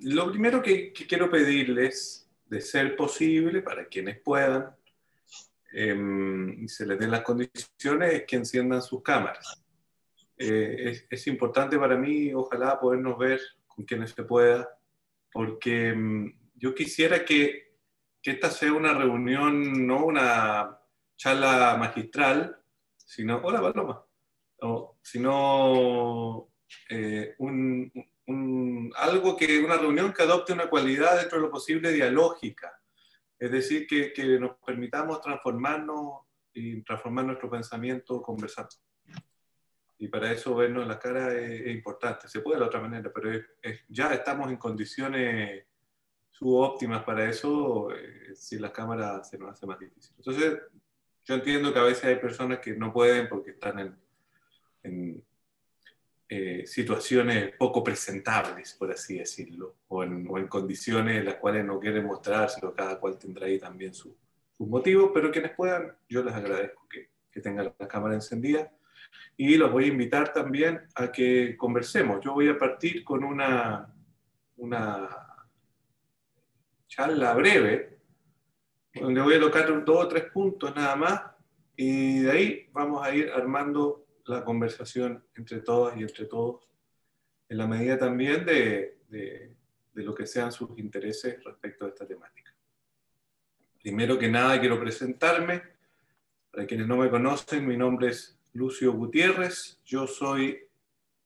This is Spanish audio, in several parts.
Lo primero que quiero pedirles, de ser posible, para quienes puedan, y se les den las condiciones, es que enciendan sus cámaras. Es importante para mí, ojalá, podernos ver con quienes se pueda, porque yo quisiera que esta sea una reunión, no una charla magistral, sino, hola Paloma, sino algo una reunión que adopte una cualidad dentro de lo posible dialógica, es decir, que nos permitamos transformarnos y transformar nuestro pensamiento conversando. Y para eso vernos en la cara es importante. Se puede de la otra manera, pero ya estamos en condiciones subóptimas para eso, si las cámaras se nos hace más difícil. Entonces, yo entiendo que a veces hay personas que no pueden porque están en situaciones poco presentables, por así decirlo, o en condiciones en las cuales no quieren mostrarse, o cada cual tendrá ahí también sus motivos, pero quienes puedan, yo les agradezco que tengan la cámara encendida. Y los voy a invitar también a que conversemos. Yo voy a partir con una charla breve, donde voy a tocar 2 o 3 puntos nada más, y de ahí vamos a ir armando la conversación entre todas y entre todos, en la medida también de lo que sean sus intereses respecto a esta temática. Primero que nada quiero presentarme. Para quienes no me conocen, mi nombre es Lucio Gutiérrez, yo soy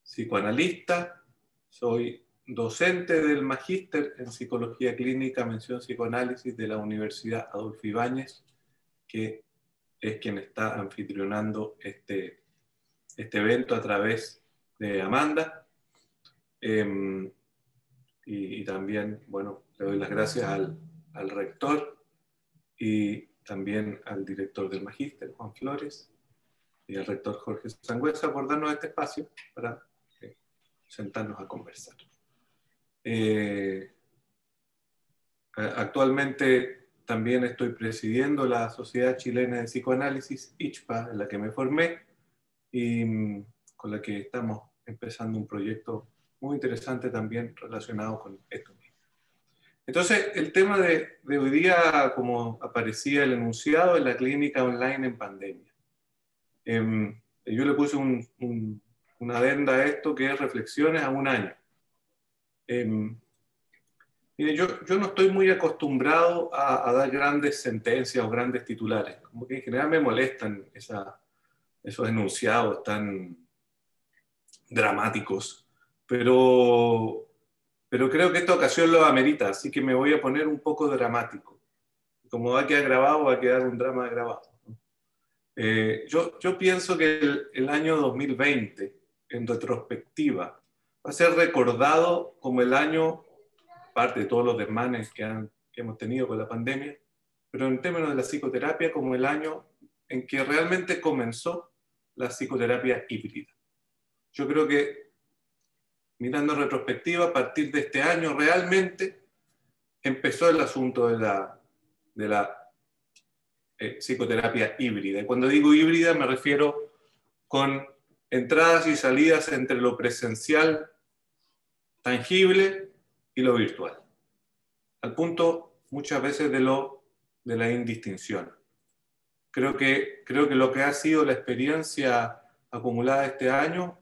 psicoanalista, soy docente del Magíster en Psicología Clínica, Mención Psicoanálisis de la Universidad Adolfo Ibáñez, que es quien está anfitrionando este evento a través de Amanda. Y también, bueno, le doy las gracias al rector y también al director del Magíster, Juan Flores, y al rector Jorge Sangüesa por darnos este espacio para sentarnos a conversar. Actualmente también estoy presidiendo la Sociedad Chilena de Psicoanálisis, ICHPA, en la que me formé, y con la que estamos empezando un proyecto muy interesante también relacionado con esto mismo. Entonces, el tema de hoy día, como aparecía el enunciado, es la clínica online en pandemia. Yo le puse una adenda a esto que es reflexiones a un año. Mire, yo no estoy muy acostumbrado a dar grandes sentencias o grandes titulares. Como que en general me molestan esos enunciados tan dramáticos. Pero creo que esta ocasión lo amerita, así que me voy a poner un poco dramático. Como va a quedar grabado, va a quedar un drama grabado. Yo pienso que el año 2020, en retrospectiva, va a ser recordado como el año, parte de todos los desmanes que hemos tenido con la pandemia, pero en términos de la psicoterapia, como el año en que realmente comenzó la psicoterapia híbrida. Yo creo que, mirando en retrospectiva, a partir de este año realmente empezó el asunto de la psicoterapia híbrida. Y cuando digo híbrida me refiero con entradas y salidas entre lo presencial, tangible, y lo virtual. Al punto muchas veces de la indistinción. Creo que lo que ha sido la experiencia acumulada este año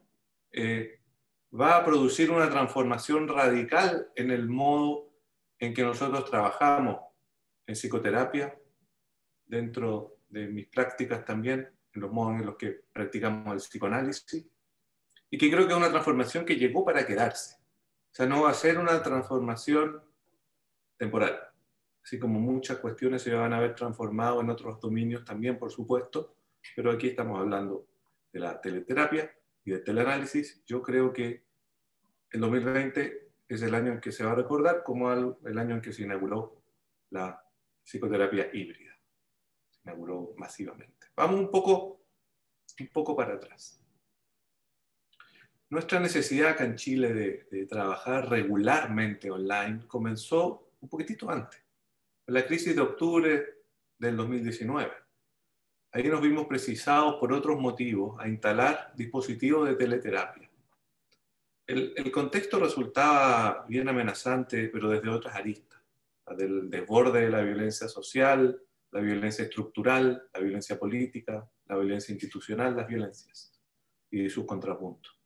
va a producir una transformación radical en el modo en que nosotros trabajamos en psicoterapia, dentro de mis prácticas también, en los modos en los que practicamos el psicoanálisis, y que creo que es una transformación que llegó para quedarse. O sea, no va a ser una transformación temporal, así como muchas cuestiones se van a ver transformado en otros dominios también, por supuesto, pero aquí estamos hablando de la teleterapia y del teleanálisis. Yo creo que el 2020 es el año en que se va a recordar como el año en que se inauguró la psicoterapia híbrida. Se inauguró masivamente. Vamos un poco para atrás. Nuestra necesidad acá en Chile de trabajar regularmente online comenzó un poquitito antes, en la crisis de octubre del 2019. Ahí nos vimos precisados por otros motivos a instalar dispositivos de teleterapia. el contexto resultaba bien amenazante, pero desde otras aristas, del desborde de la violencia social, la violencia estructural, la violencia política, la violencia institucional, las violencias y sus contrapuntos.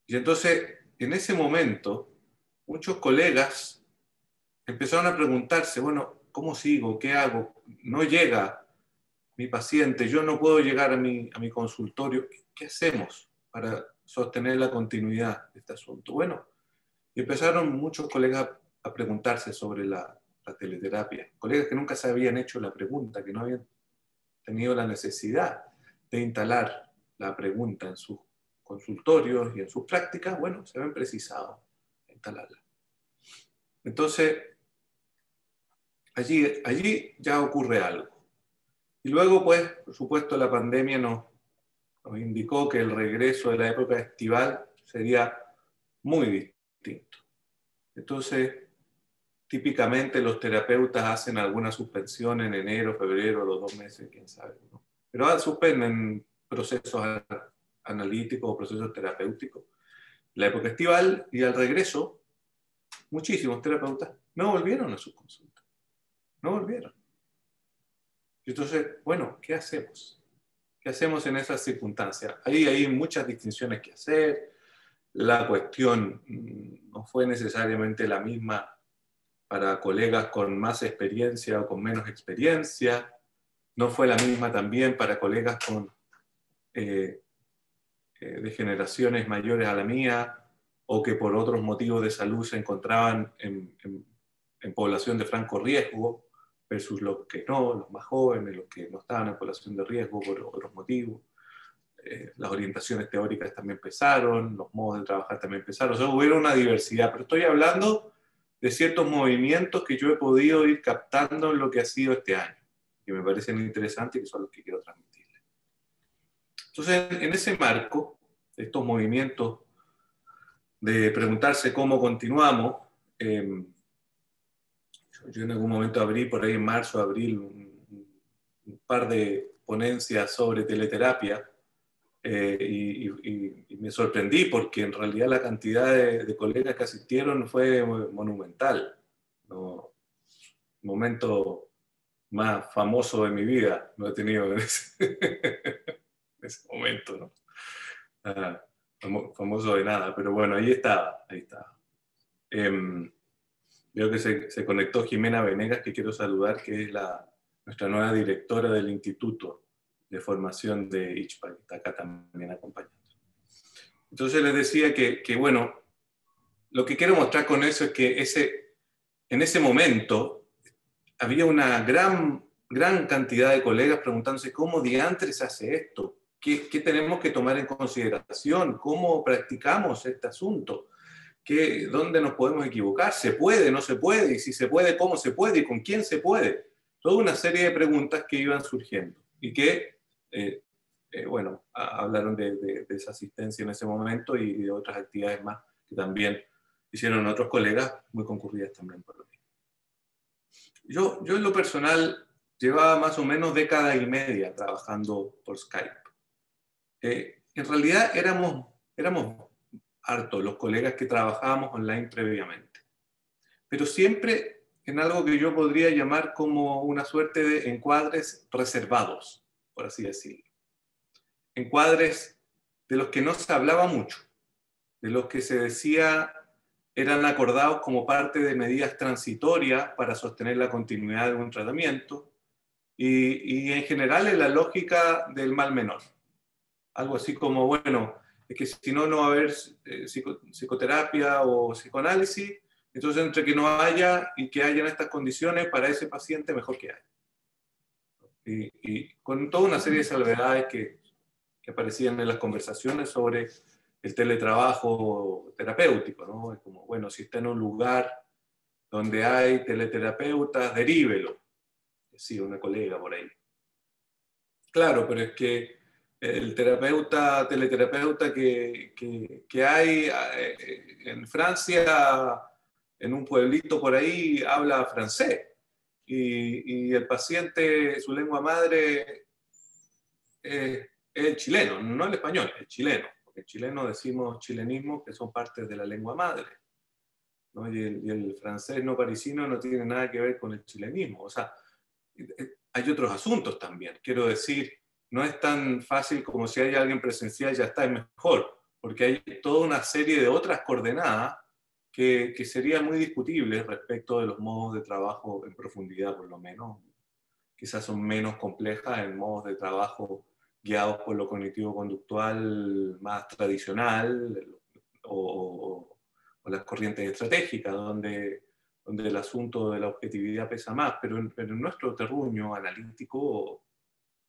Y entonces, en ese momento, muchos colegas empezaron a preguntarse, bueno, ¿cómo sigo? ¿Qué hago? No llega mi paciente, yo no puedo llegar a mi consultorio. ¿Qué hacemos para sostener la continuidad de este asunto? Bueno, empezaron muchos colegas a preguntarse sobre la teleterapia. Colegas que nunca se habían hecho la pregunta, que no habían tenido la necesidad de instalar la pregunta en sus consultorios y en sus prácticas, bueno, se ven precisados a instalarla. Entonces, allí ya ocurre algo. Y luego, pues, por supuesto, la pandemia nos indicó que el regreso de la época estival sería muy distinto. Entonces, típicamente los terapeutas hacen alguna suspensión en enero, febrero, los 2 meses, quién sabe, ¿no? Pero suspenden procesos analíticos o procesos terapéuticos. La época estival y al regreso, muchísimos terapeutas no volvieron a sus consultas. No volvieron. Entonces, bueno, ¿qué hacemos? ¿Qué hacemos en esas circunstancias? Ahí hay muchas distinciones que hacer. La cuestión no fue necesariamente la misma para colegas con más experiencia o con menos experiencia. No fue la misma también para colegas con de generaciones mayores a la mía o que por otros motivos de salud se encontraban en población de franco riesgo versus los que no, los más jóvenes, los que no estaban en población de riesgo por otros motivos. Las orientaciones teóricas también pesaron, los modos de trabajar también pesaron, o sea, hubo una diversidad, pero estoy hablando de ciertos movimientos que yo he podido ir captando en lo que ha sido este año, que me parecen interesantes y que son los que quiero transmitirles. Entonces, en ese marco, estos movimientos de preguntarse cómo continuamos, yo en algún momento abrí, por ahí en marzo, abril, un par de ponencias sobre teleterapia, y me sorprendí porque en realidad la cantidad de colegas que asistieron fue monumental. ¿No? El momento más famoso de mi vida lo he tenido en ese momento, ¿no? Ah, famoso de nada, pero bueno, ahí estaba, ahí estaba. Veo que se conectó Jimena Venegas, que quiero saludar, que es nuestra nueva directora del Instituto de Formación de ICHPA, que está acá también acompañando. Entonces les decía que bueno, lo que quiero mostrar con eso es que en ese momento había una gran cantidad de colegas preguntándose cómo diantres se hace esto, qué tenemos que tomar en consideración, cómo practicamos este asunto, dónde nos podemos equivocar, se puede, no se puede, y si se puede, cómo se puede y con quién se puede. Toda una serie de preguntas que iban surgiendo y que bueno, hablaron de esa asistencia en ese momento y de otras actividades más que también hicieron otros colegas, muy concurridas también por lo mismo. Yo en lo personal llevaba más o menos década y media trabajando por Skype. En realidad éramos hartos los colegas que trabajábamos online previamente, pero siempre en algo que yo podría llamar como una suerte de encuadres reservados, por así decirlo. Encuadres de los que no se hablaba mucho, de los que se decía eran acordados como parte de medidas transitorias para sostener la continuidad de un tratamiento y en general en la lógica del mal menor. Algo así como, bueno, es que si no, no va a haber psicoterapia o psicoanálisis, entonces entre que no haya y que haya en estas condiciones, para ese paciente mejor que haya. Y con toda una serie de salvedades que aparecían en las conversaciones sobre el teletrabajo terapéutico, ¿no? Es como, bueno, si está en un lugar donde hay teleterapeutas, derívelo. Sí, una colega por ahí. Claro, pero es que el teleterapeuta que hay en Francia, en un pueblito por ahí, habla francés. Y el paciente, su lengua madre es el chileno, no el español, el chileno. En chileno decimos chilenismo, que son partes de la lengua madre, ¿no? Y el francés no parisino no tiene nada que ver con el chilenismo. O sea, hay otros asuntos también. Quiero decir, no es tan fácil como si hay alguien presencial ya está, es mejor, porque hay toda una serie de otras coordenadas que serían muy discutibles respecto de los modos de trabajo en profundidad, por lo menos. Quizás son menos complejas en modos de trabajo guiados por lo cognitivo-conductual más tradicional o las corrientes estratégicas, donde el asunto de la objetividad pesa más, pero en nuestro terruño analítico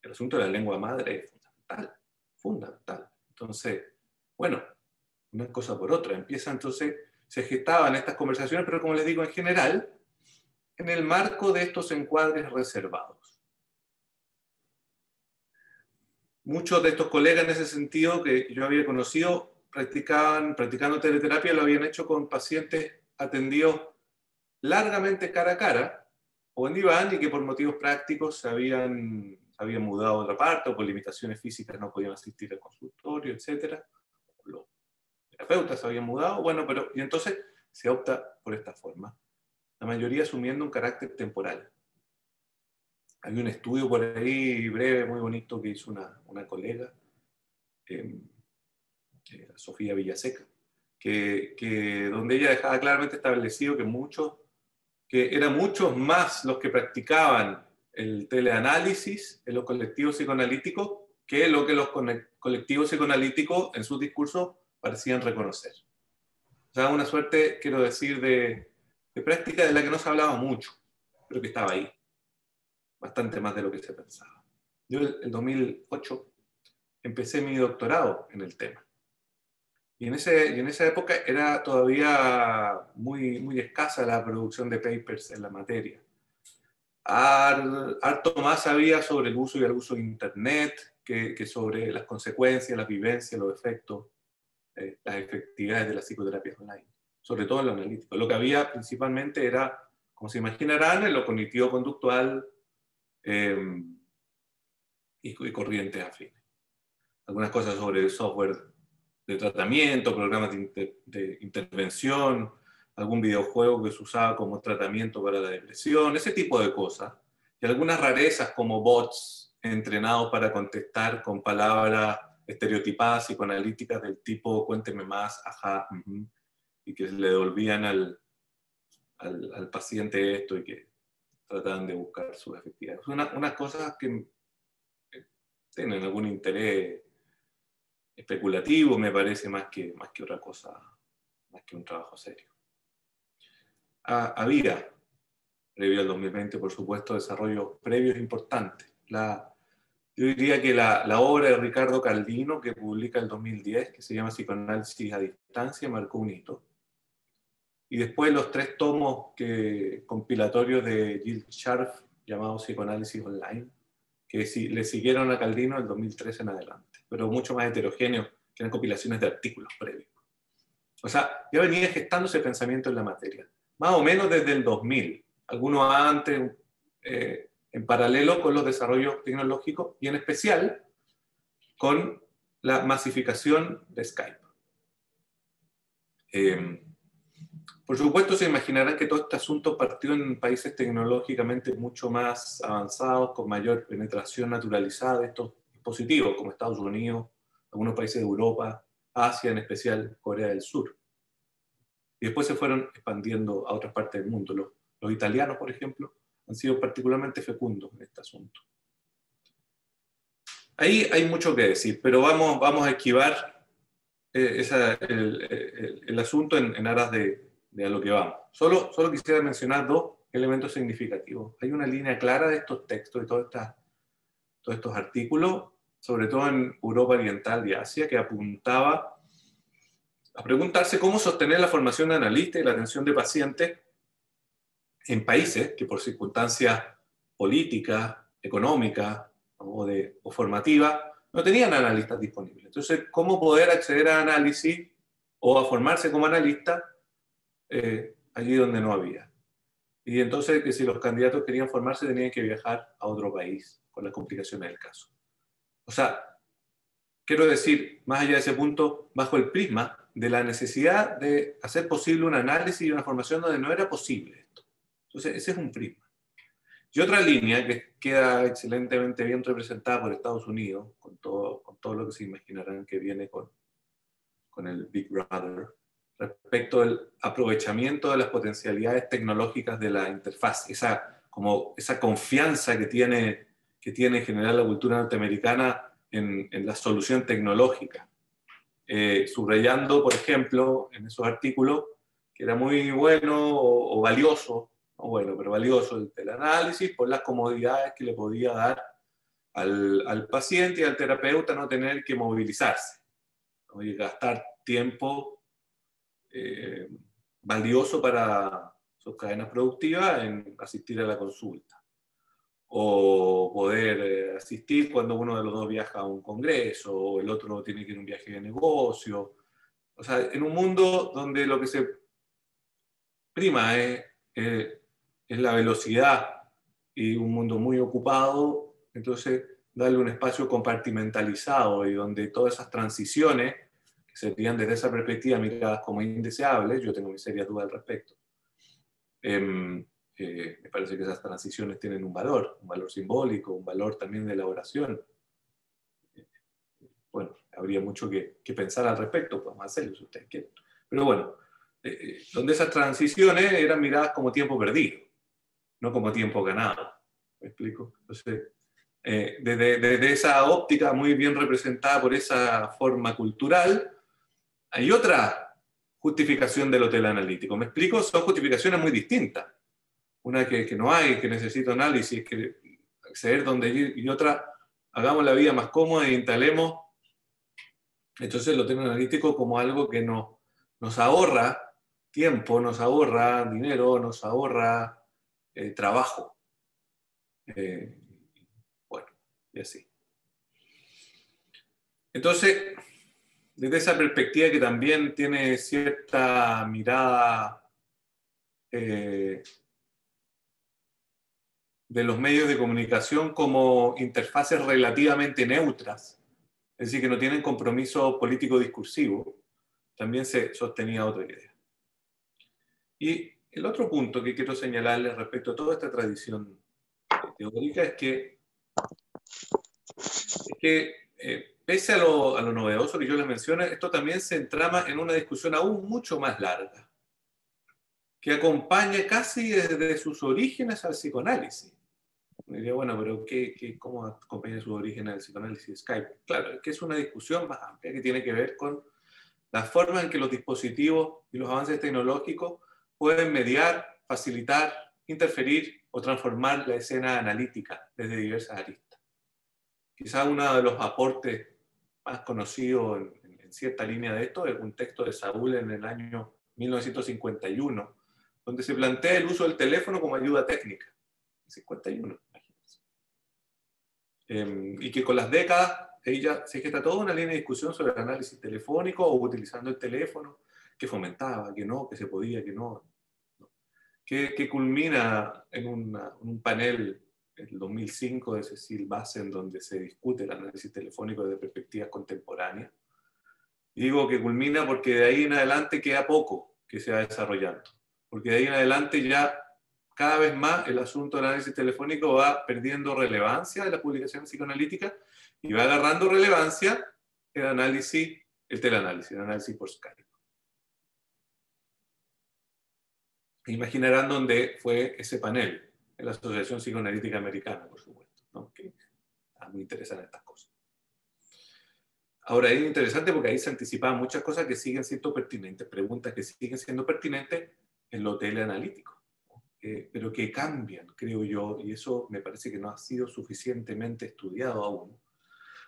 el asunto de la lengua madre es fundamental, fundamental. Entonces, bueno, una cosa por otra. Empieza entonces, se gestaban estas conversaciones, pero como les digo, en general, en el marco de estos encuadres reservados. Muchos de estos colegas en ese sentido que yo había conocido practicando teleterapia, lo habían hecho con pacientes atendidos largamente cara a cara o en diván y que por motivos prácticos se habían mudado a otra parte o por limitaciones físicas no podían asistir al consultorio, etc. Los terapeutas se habían mudado, bueno, pero y entonces se opta por esta forma. La mayoría asumiendo un carácter temporal. Hay un estudio por ahí breve, muy bonito, que hizo una colega, Sofía Villaseca, donde ella dejaba claramente establecido que eran muchos más los que practicaban el teleanálisis en los colectivos psicoanalíticos que lo que los colectivos psicoanalíticos en sus discursos parecían reconocer. O sea, una suerte, quiero decir, de práctica de la que no se hablaba mucho, pero que estaba ahí. Bastante más de lo que se pensaba. Yo en 2008 empecé mi doctorado en el tema. Y en esa época era todavía muy escasa la producción de papers en la materia. Harto más sabía sobre el uso y el abuso de Internet que sobre las consecuencias, las vivencias, los efectos, las efectividades de la psicoterapia online, sobre todo en lo analítico. Lo que había principalmente era, como se imaginarán, en lo cognitivo-conductual y corrientes afines. Algunas cosas sobre el software de tratamiento, programas de intervención, algún videojuego que se usaba como tratamiento para la depresión, ese tipo de cosas. Y algunas rarezas como bots entrenados para contestar con palabras estereotipadas psicoanalíticas del tipo cuénteme más, ajá, y que le devolvían al paciente esto y que trataban de buscar su efectividad. Unas cosas que tienen algún interés especulativo, me parece, más que otra cosa, más que un trabajo serio. Había, previo al 2020, por supuesto, desarrollos previos importantes. Yo diría que la obra de Ricardo Caldino, que publica el 2010, que se llama Psicoanálisis a Distancia, marcó un hito. Y después los 3 tomos compilatorios de Gil Scharf, llamados Psicoanálisis Online, que le siguieron a Caldino el 2013 en adelante, pero mucho más heterogéneos, que eran compilaciones de artículos previos. O sea, ya venía gestándose pensamiento en la materia, más o menos desde el 2000, algunos antes, en paralelo con los desarrollos tecnológicos y en especial con la masificación de Skype. Por supuesto, se imaginarán que todo este asunto partió en países tecnológicamente mucho más avanzados, con mayor penetración naturalizada de estos dispositivos, como Estados Unidos, algunos países de Europa, Asia, en especial Corea del Sur. Y después se fueron expandiendo a otras partes del mundo. Los italianos, por ejemplo, han sido particularmente fecundos en este asunto. Ahí hay mucho que decir, pero vamos a esquivar el asunto en aras de a lo que vamos. Solo quisiera mencionar 2 elementos significativos. Hay una línea clara de estos textos, de todos estos artículos, sobre todo en Europa Oriental y Asia, que apuntaba a preguntarse cómo sostener la formación de analistas y la atención de pacientes en países que por circunstancias políticas, económicas o formativas no tenían analistas disponibles. Entonces, ¿cómo poder acceder a análisis o a formarse como analista allí donde no había? Y entonces, que si los candidatos querían formarse, tenían que viajar a otro país, con las complicaciones del caso. O sea, quiero decir, más allá de ese punto, bajo el prisma de la necesidad de hacer posible un análisis y una formación donde no era posible esto. Entonces, ese es un prisma. Y otra línea que queda excelentemente bien representada por Estados Unidos, con todo lo que se imaginarán que viene con el Big Brother, respecto al aprovechamiento de las potencialidades tecnológicas de la interfaz, esa confianza que tiene en general la cultura norteamericana en la solución tecnológica. Subrayando, por ejemplo, en esos artículos, que era muy bueno o valioso, no bueno, pero valioso el análisis por las comodidades que le podía dar al paciente y al terapeuta no tener que movilizarse, ¿no? Y gastar tiempo valioso para sus cadenas productivas en asistir a la consulta. O poder asistir cuando uno de los dos viaja a un congreso, o el otro tiene que ir a un viaje de negocio. O sea, en un mundo donde lo que se prima es la velocidad y un mundo muy ocupado, entonces darle un espacio compartimentalizado y donde todas esas transiciones, que serían desde esa perspectiva miradas como indeseables, yo tengo mis serias dudas al respecto, me parece que esas transiciones tienen un valor simbólico, un valor también de elaboración. Bueno, habría mucho que pensar al respecto, podemos hacerlo si ustedes quieren. Pero bueno, donde esas transiciones eran miradas como tiempo perdido, no como tiempo ganado. ¿Me explico? Entonces, desde esa óptica muy bien representada por esa forma cultural, hay otra justificación del hotel analítico. ¿Me explico? Son justificaciones muy distintas. Una que no hay, que necesita análisis, que acceder donde ir, y otra, hagamos la vida más cómoda e instalemos entonces el hotel analítico como algo que nos ahorra tiempo, nos ahorra dinero, nos ahorra trabajo. Bueno, y así. Entonces, desde esa perspectiva que también tiene cierta mirada de los medios de comunicación como interfaces relativamente neutras, es decir, que no tienen compromiso político discursivo, también se sostenía otra idea. Y el otro punto que quiero señalarles respecto a toda esta tradición teórica es que pese a lo novedoso que yo les menciono, esto también se entrama en una discusión aún mucho más larga, que acompaña casi desde sus orígenes al psicoanálisis. Me diría, bueno, pero ¿cómo acompaña sus orígenes al psicoanálisis Skype? Claro, es que es una discusión más amplia que tiene que ver con la forma en que los dispositivos y los avances tecnológicos pueden mediar, facilitar, interferir o transformar la escena analítica desde diversas aristas. Quizá uno de los aportes más conocidos en cierta línea de esto es un texto de Saúl en el año 1951, donde se plantea el uso del teléfono como ayuda técnica. 51, imagínense. Y que con las décadas ella se gesta toda una línea de discusión sobre el análisis telefónico o utilizando el teléfono, que fomentaba, que no, que se podía, que no. Que culmina en un panel en el 2005 de Cecil Bassen, donde se discute el análisis telefónico desde perspectivas contemporáneas. Y digo que culmina porque de ahí en adelante queda poco que se va desarrollando. Porque de ahí en adelante ya cada vez más el asunto del análisis telefónico va perdiendo relevancia de las publicaciones psicoanalíticas y va agarrando relevancia el teleanálisis, el análisis por Skype. Imaginarán dónde fue ese panel, en la Asociación Psicoanalítica Americana, por supuesto, ¿no? Que a mí me interesan estas cosas. Ahora, es interesante porque ahí se anticipaban muchas cosas que siguen siendo pertinentes, preguntas que siguen siendo pertinentes en lo teleanalítico, pero que cambian, creo yo, y eso me parece que no ha sido suficientemente estudiado aún,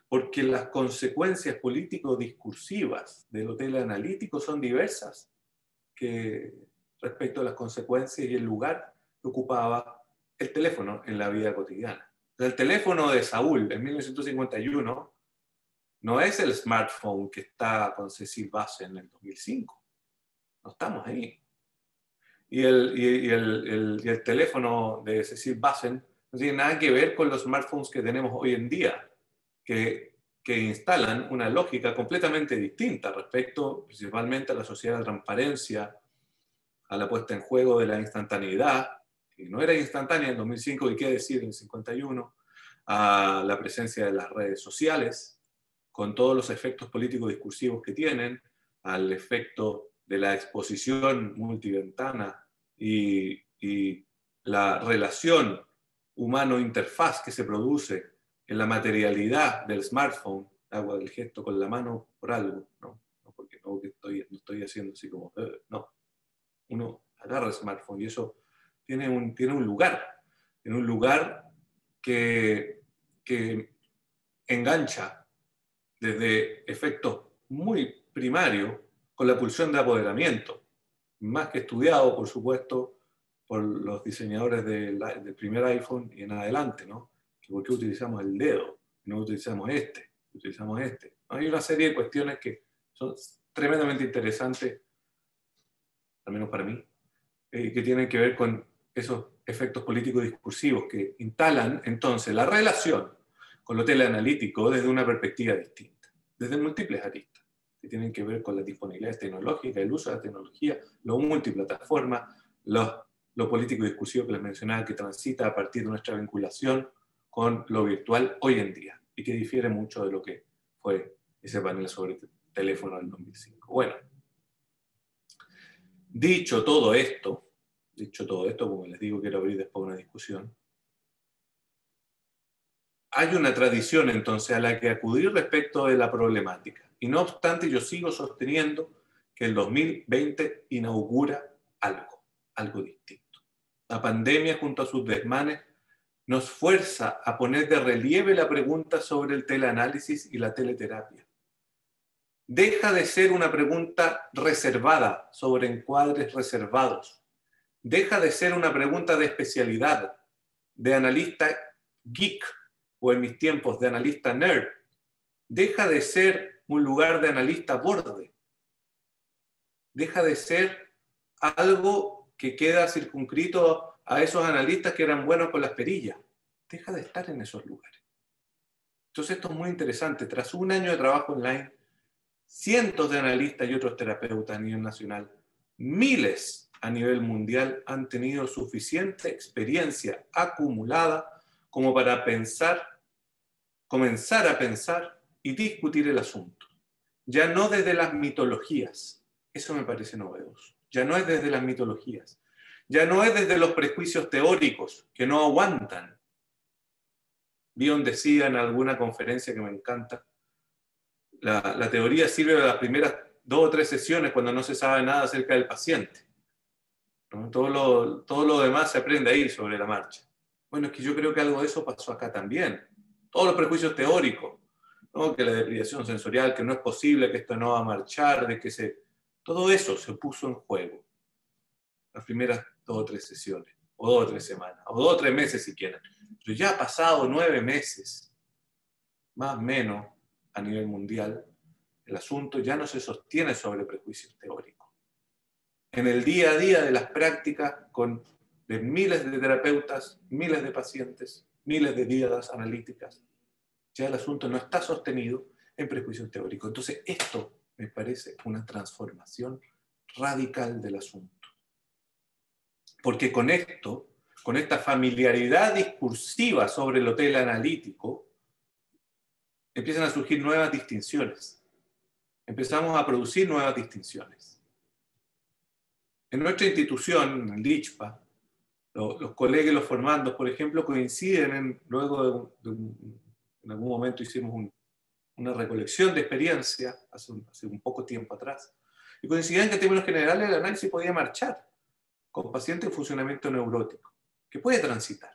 porque las consecuencias político-discursivas del teleanalítico son diversas respecto a las consecuencias y el lugar que ocupaba el teléfono en la vida cotidiana. El teléfono de Saúl en 1951 no es el smartphone que está con Cecil Bassen en el 2005. No estamos ahí. Y el teléfono de Cecil Bassen no tiene nada que ver con los smartphones que tenemos hoy en día, que que instalan una lógica completamente distinta respecto principalmente a la sociedad de transparencia, a la puesta en juego de la instantaneidad, que no era instantánea en 2005 y qué decir en 51, a la presencia de las redes sociales, con todos los efectos políticos discursivos que tienen, al efecto de la exposición multiventana y la relación humano-interfaz que se produce en la materialidad del smartphone, hago el gesto con la mano por algo, no porque no estoy haciendo así como, no, uno agarra el smartphone y eso tiene un lugar que engancha desde efectos muy primarios con la pulsión de apoderamiento, más que estudiado, por supuesto, por los diseñadores del primer iPhone y en adelante, ¿no? ¿Por qué utilizamos el dedo? No utilizamos utilizamos este. Hay una serie de cuestiones que son tremendamente interesantes, al menos para mí, que tienen que ver con esos efectos políticos discursivos que instalan entonces la relación con lo teleanalítico desde una perspectiva distinta, desde múltiples aristas, que tienen que ver con la disponibilidad tecnológica, el uso de la tecnología, lo multiplataforma, lo político discursivo que les mencionaba, que transita a partir de nuestra vinculación con lo virtual hoy en día, y que difiere mucho de lo que fue ese panel sobre teléfono del 2005. Bueno, dicho todo esto, como les digo, quiero abrir después una discusión, hay una tradición entonces a la que acudir respecto de la problemática. Y no obstante, yo sigo sosteniendo que el 2020 inaugura algo distinto. La pandemia, junto a sus desmanes, nos fuerza a poner de relieve la pregunta sobre el teleanálisis y la teleterapia. Deja de ser una pregunta reservada sobre encuadres reservados. Deja de ser una pregunta de especialidad, de analista geek, o en mis tiempos de analista nerd. Deja de ser un lugar de analista borde. Deja de ser algo que queda circunscrito a esos analistas que eran buenos con las perillas. Deja de estar en esos lugares. Entonces esto es muy interesante. Tras un año de trabajo online, cientos de analistas y otros terapeutas a nivel nacional, miles a nivel mundial han tenido suficiente experiencia acumulada como para comenzar a pensar y discutir el asunto. Ya no desde las mitologías, eso me parece novedoso, ya no es desde las mitologías, ya no es desde los prejuicios teóricos que no aguantan. Bion decía en alguna conferencia que me encanta, la teoría sirve para las primeras 2 o 3 sesiones cuando no se sabe nada acerca del paciente, ¿no? Todo lo demás se aprende ahí sobre la marcha. Bueno, es que yo creo que algo de eso pasó acá también. Todos los prejuicios teóricos, ¿no? Que la deprivación sensorial, que no es posible, que esto no va a marchar, todo eso se puso en juego. Las primeras 2 o 3 sesiones, o 2 o 3 semanas, o 2 o 3 meses si quieren. Pero ya ha pasado 9 meses, más o menos, a nivel mundial, el asunto ya no se sostiene sobre prejuicios teóricos. En el día a día de las prácticas, con de miles de terapeutas, miles de pacientes, miles de guías analíticas, ya el asunto no está sostenido en prejuicios teóricos. Entonces, esto me parece una transformación radical del asunto. Porque con esto, con esta familiaridad discursiva sobre lo teleanalítico, empiezan a surgir nuevas distinciones. Empezamos a producir nuevas distinciones. En nuestra institución, en el ICHPA, los colegas y los formandos, por ejemplo, coinciden luego en algún momento hicimos una recolección de experiencia hace un poco tiempo atrás, y coincidían que en términos generales el análisis podía marchar con pacientes en funcionamiento neurótico, que puede transitar.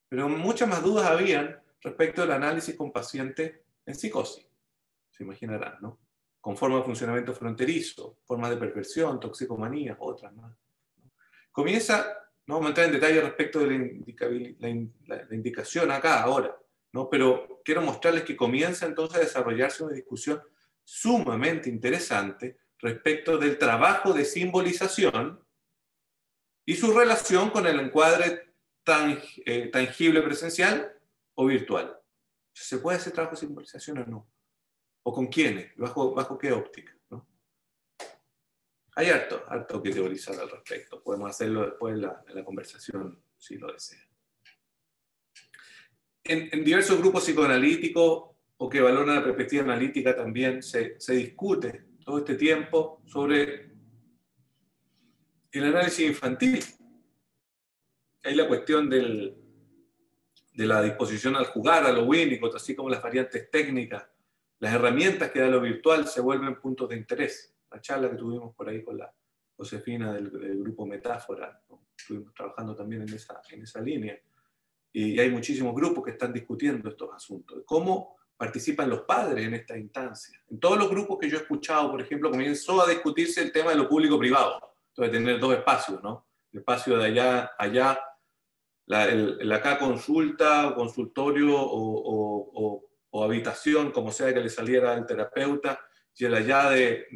Pero muchas más dudas habían respecto del análisis con pacientes en psicosis, se imaginarán, ¿no? Con formas de funcionamiento fronterizo, formas de perversión, toxicomanías, otras más. Comienza, no vamos a entrar en detalle respecto de la indicación acá, ahora, ¿no? Pero quiero mostrarles que comienza entonces a desarrollarse una discusión sumamente interesante respecto del trabajo de simbolización y su relación con el encuadre tangible presencial o virtual. ¿Se puede hacer trabajo de simbolización o no? ¿O con quiénes? ¿Bajo qué óptica? ¿No? Hay harto que teorizar al respecto. Podemos hacerlo después en la conversación, si lo desean. En diversos grupos psicoanalíticos o que valoran la perspectiva analítica también se discute todo este tiempo sobre el análisis infantil. Hay la cuestión de la disposición al jugar, a lo Winnicott, así como las variantes técnicas, las herramientas que da lo virtual se vuelven puntos de interés. La charla que tuvimos por ahí con la Josefina del grupo Metáfora, ¿no? Estuvimos trabajando también en esa línea. Y hay muchísimos grupos que están discutiendo estos asuntos. ¿Cómo participan los padres en esta instancia? En todos los grupos que yo he escuchado, por ejemplo, comenzó a discutirse el tema de lo público-privado. Entonces, tener dos espacios, ¿no? El espacio de allá, la acá consulta, o consultorio o habitación, como sea que le saliera al terapeuta, y el allá de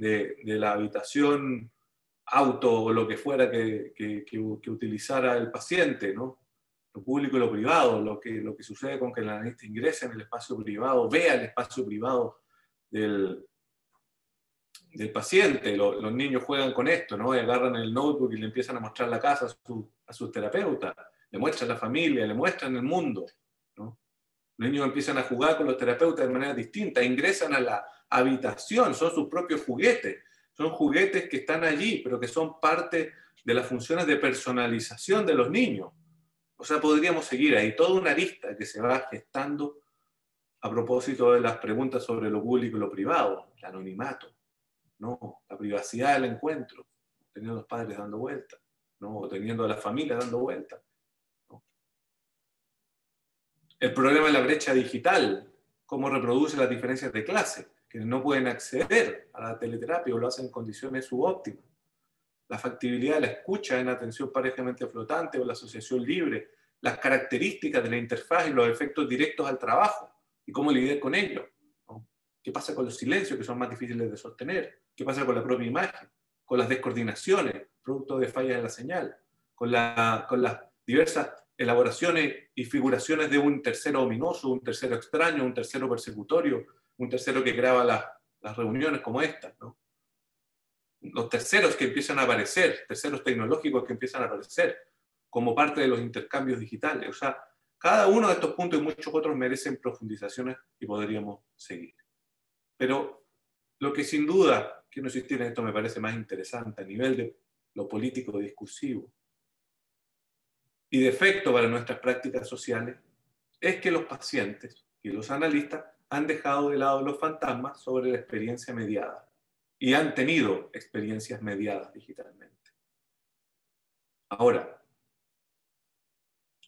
la habitación, auto o lo que fuera que utilizara el paciente, ¿no? Lo público y lo privado, lo que sucede con que el analista ingrese en el espacio privado, vea el espacio privado del paciente. Los niños juegan con esto, ¿no? Y agarran el notebook y le empiezan a mostrar la casa a sus terapeutas, le muestran la familia, le muestran el mundo, ¿no? Los niños empiezan a jugar con los terapeutas de manera distinta, ingresan a la habitación, son sus propios juguetes, son juguetes que están allí, pero que son parte de las funciones de personalización de los niños. O sea, podríamos seguir ahí toda una arista que se va gestando a propósito de las preguntas sobre lo público y lo privado, el anonimato, ¿no? La privacidad del encuentro, teniendo a los padres dando vueltas, ¿no? O teniendo a la familia dando vueltas, ¿no? El problema de la brecha digital, cómo reproduce las diferencias de clase, que no pueden acceder a la teleterapia o lo hacen en condiciones subóptimas. La factibilidad de la escucha en atención parejamente flotante o la asociación libre, las características de la interfaz y los efectos directos al trabajo y cómo lidiar con ellos, ¿no? ¿Qué pasa con los silencios que son más difíciles de sostener? ¿Qué pasa con la propia imagen? Con las descoordinaciones, producto de fallas en la señal, con las diversas elaboraciones y figuraciones de un tercero ominoso, un tercero extraño, un tercero persecutorio, un tercero que graba las reuniones como esta, ¿no? Los terceros que empiezan a aparecer, terceros tecnológicos que empiezan a aparecer como parte de los intercambios digitales. O sea, cada uno de estos puntos y muchos otros merecen profundizaciones y podríamos seguir. Pero lo que sin duda, quiero insistir en esto, me parece más interesante a nivel de lo político discursivo y de efecto para nuestras prácticas sociales, es que los pacientes y los analistas han dejado de lado los fantasmas sobre la experiencia mediada y han tenido experiencias mediadas digitalmente. Ahora,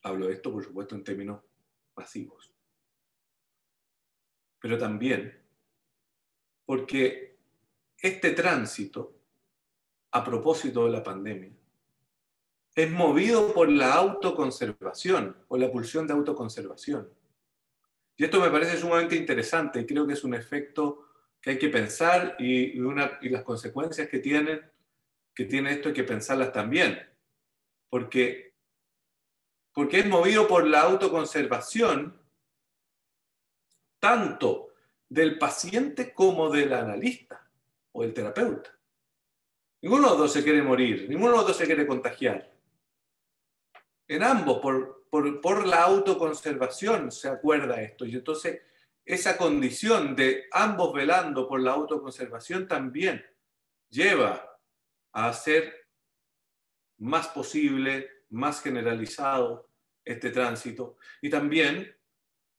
hablo de esto, por supuesto, en términos masivos. Pero también porque este tránsito, a propósito de la pandemia, es movido por la autoconservación, por la pulsión de autoconservación. Y esto me parece sumamente interesante y creo que es un efecto que hay que pensar y las consecuencias que tiene esto hay que pensarlas también. Porque es movido por la autoconservación tanto del paciente como del analista o del terapeuta. Ninguno de los dos se quiere morir, ninguno de los dos se quiere contagiar. En ambos, por la autoconservación se acuerda esto. Y entonces esa condición de ambos velando por la autoconservación también lleva a hacer más posible, más generalizado este tránsito y también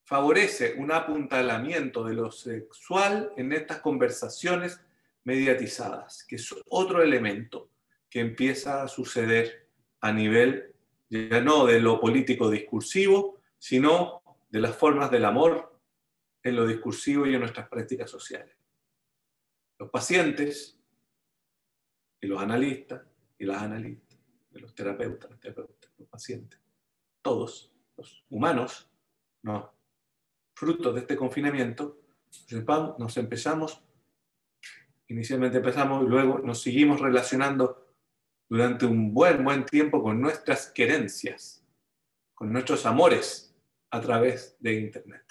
favorece un apuntalamiento de lo sexual en estas conversaciones mediatizadas, que es otro elemento que empieza a suceder a nivel ya no de lo político discursivo, sino de las formas del amor en lo discursivo y en nuestras prácticas sociales. Los pacientes y los analistas y las analistas, y los terapeutas, los pacientes, todos los humanos, no, frutos de este confinamiento, inicialmente empezamos y luego nos seguimos relacionando durante un buen tiempo con nuestras querencias, con nuestros amores a través de Internet.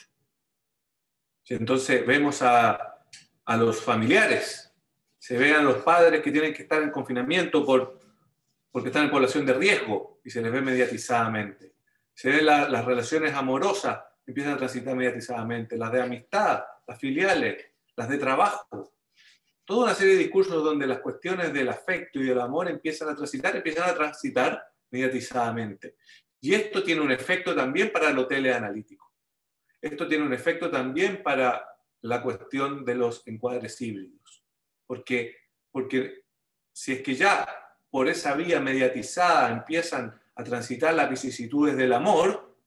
Entonces vemos a a los familiares, se ven a los padres que tienen que estar en confinamiento porque están en población de riesgo y se les ve mediatizadamente. Se ven las relaciones amorosas, empiezan a transitar mediatizadamente, las de amistad, las filiales, las de trabajo. Toda una serie de discursos donde las cuestiones del afecto y del amor empiezan a transitar mediatizadamente. Y esto tiene un efecto también para lo teleanalítico. Esto tiene un efecto también para la cuestión de los encuadres híbridos. Porque si es que ya por esa vía mediatizada empiezan a transitar las vicisitudes del amor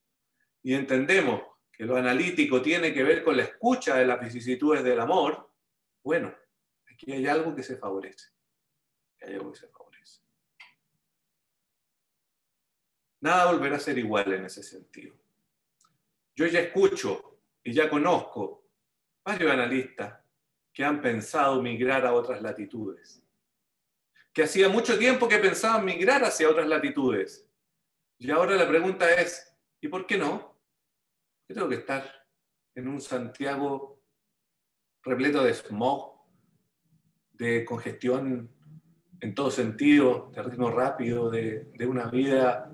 y entendemos que lo analítico tiene que ver con la escucha de las vicisitudes del amor, bueno, aquí hay algo que se favorece. Nada volverá a ser igual en ese sentido. Yo ya escucho y ya conozco varios analistas que han pensado migrar a otras latitudes, que hacía mucho tiempo que pensaban migrar hacia otras latitudes. Y ahora la pregunta es, ¿y por qué no? Yo tengo que estar en un Santiago repleto de smog, de congestión en todo sentido, de ritmo rápido, de una vida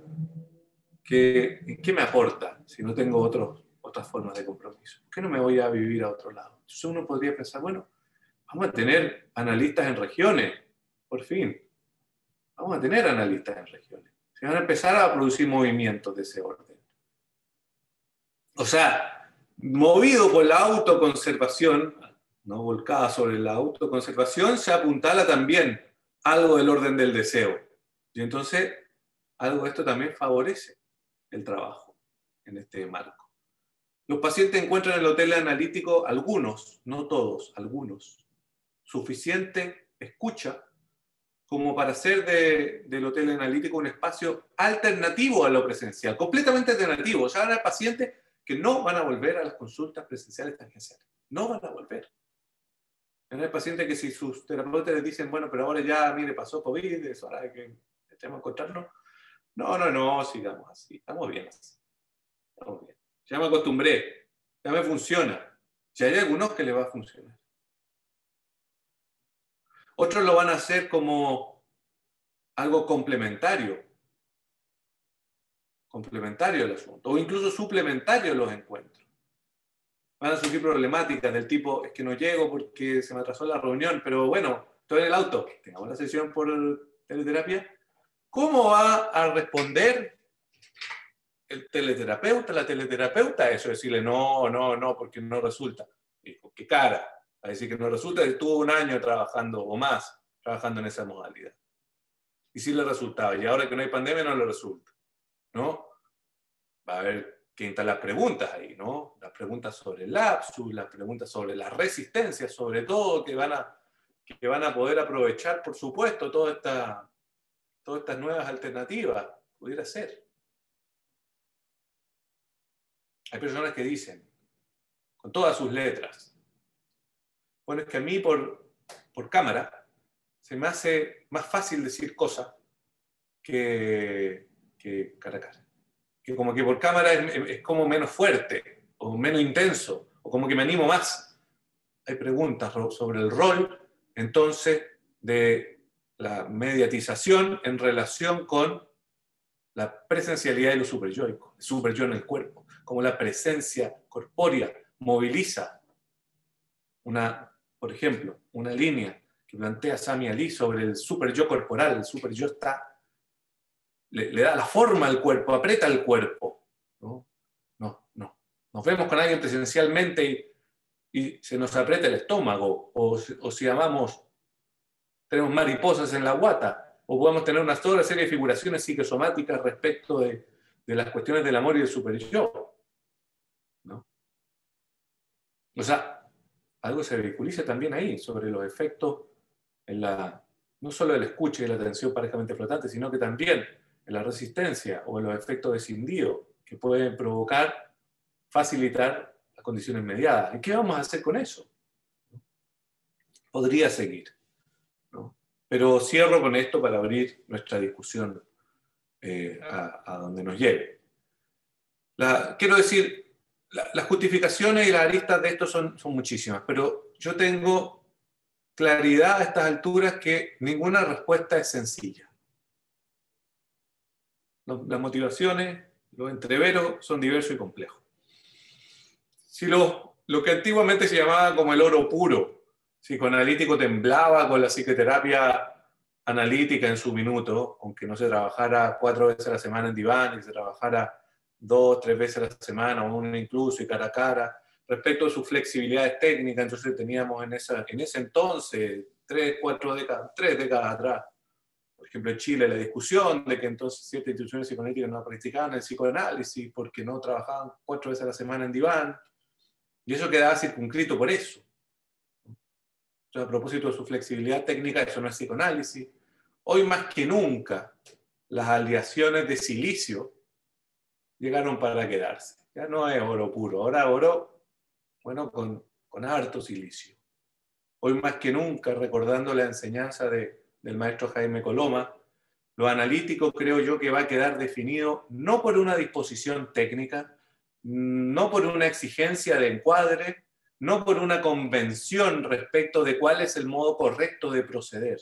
que ¿qué me aporta si no tengo otras formas de compromiso? ¿Por qué no me voy a vivir a otro lado? Entonces uno podría pensar, bueno, vamos a tener analistas en regiones, por fin. Vamos a tener analistas en regiones. Se van a empezar a producir movimientos de ese orden. O sea, movido por la autoconservación, no volcada sobre la autoconservación, se apuntala también algo del orden del deseo. Y entonces, algo de esto también favorece el trabajo en este marco. Los pacientes encuentran en el hotel analítico algunos, no todos, algunos, suficiente escucha como para hacer del hotel analítico un espacio alternativo a lo presencial, completamente alternativo. O sea, van a pacientes que no van a volver a las consultas presenciales tangenciales. No van a volver. Hay pacientes que si sus terapeutas les dicen, bueno, pero ahora ya, mire, pasó COVID, es hora de que estemos a encontrarnos. No, sigamos así. Estamos bien así. Estamos bien. Ya me acostumbré. Ya me funciona. Si hay algunos que les va a funcionar. Otros lo van a hacer como algo complementario al asunto, o incluso suplementario a los encuentros. Van a surgir problemáticas del tipo, es que no llego porque se me atrasó la reunión, pero bueno, estoy en el auto, tengamos la sesión por teleterapia. ¿Cómo va a responder el teleterapeuta, la teleterapeuta? Eso decirle, no, porque no resulta. Y con qué cara, a decir que no resulta, estuvo un año trabajando o más, trabajando en esa modalidad. Y sí le resultaba, y ahora que no hay pandemia no le resulta, ¿no? Va a haber que instalar preguntas ahí, ¿no? Las preguntas sobre el lapsus, las preguntas sobre las resistencias, sobre todo, que van a poder aprovechar, por supuesto, todas estas nuevas alternativas. Pudiera ser. Hay personas que dicen, con todas sus letras, bueno, es que a mí por cámara se me hace más fácil decir cosas que cara a cara. Que como que por cámara es como menos fuerte, o menos intenso, o como que me animo más. Hay preguntas sobre el rol, entonces, de la mediatización en relación con la presencialidad de lo superyoico, el superyo en el cuerpo, como la presencia corpórea moviliza por ejemplo, una línea que plantea Sami Ali sobre el superyo corporal. El superyo le da la forma al cuerpo, aprieta el cuerpo. No. Nos vemos con alguien presencialmente y se nos aprieta el estómago, o si tenemos mariposas en la guata, o podemos tener una sola serie de figuraciones psicosomáticas respecto de las cuestiones del amor y del superyo, ¿no? O sea, algo se vehiculiza también ahí sobre los efectos no solo de la escucha y de la atención parejamente flotante, sino que también en la resistencia o en los efectos de escindido que pueden facilitar las condiciones mediadas. ¿Y qué vamos a hacer con eso? Podría seguir, ¿no? Pero cierro con esto para abrir nuestra discusión a donde nos lleve. Quiero decir, las justificaciones y las aristas de esto son muchísimas, pero yo tengo claridad a estas alturas que ninguna respuesta es sencilla. Las motivaciones, los entreveros son diversos y complejos. Si lo que antiguamente se llamaba como el oro puro, psicoanalítico, temblaba con la psicoterapia analítica en su minuto, aunque no se trabajara 4 veces a la semana en diván, y se trabajara 2, 3 veces a la semana, o una incluso y cara a cara, respecto a sus flexibilidades técnicas. Entonces teníamos en ese entonces, 3 décadas atrás, por ejemplo en Chile, la discusión de que entonces ciertas instituciones psicoanalíticas no practicaban el psicoanálisis porque no trabajaban 4 veces a la semana en diván, y eso quedaba circunscrito por eso. Entonces, a propósito de su flexibilidad técnica, eso no es psicoanálisis. Hoy más que nunca, las aleaciones de silicio llegaron para quedarse. Ya no es oro puro, ahora oro, bueno, con harto silicio. Hoy más que nunca, recordando la enseñanza del maestro Jaime Coloma, lo analítico creo yo que va a quedar definido no por una disposición técnica, no por una exigencia de encuadre, no por una convención respecto de cuál es el modo correcto de proceder,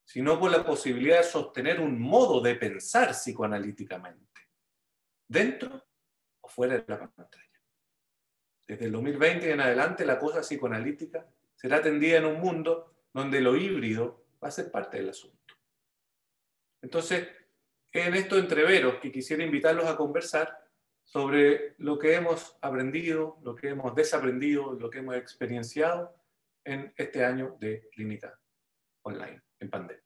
sino por la posibilidad de sostener un modo de pensar psicoanalíticamente, dentro o fuera de la pantalla. Desde el 2020 en adelante, la cosa psicoanalítica será atendida en un mundo donde lo híbrido va a ser parte del asunto. Entonces, en estos entreveros que quisiera invitarlos a conversar sobre lo que hemos aprendido, lo que hemos desaprendido, lo que hemos experienciado en este año de clínica online, en pandemia.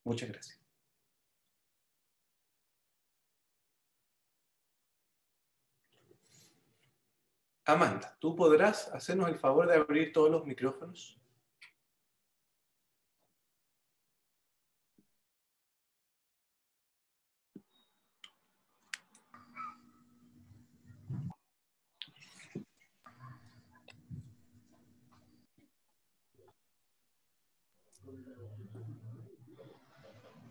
Muchas gracias. Amanda, ¿tú podrás hacernos el favor de abrir todos los micrófonos?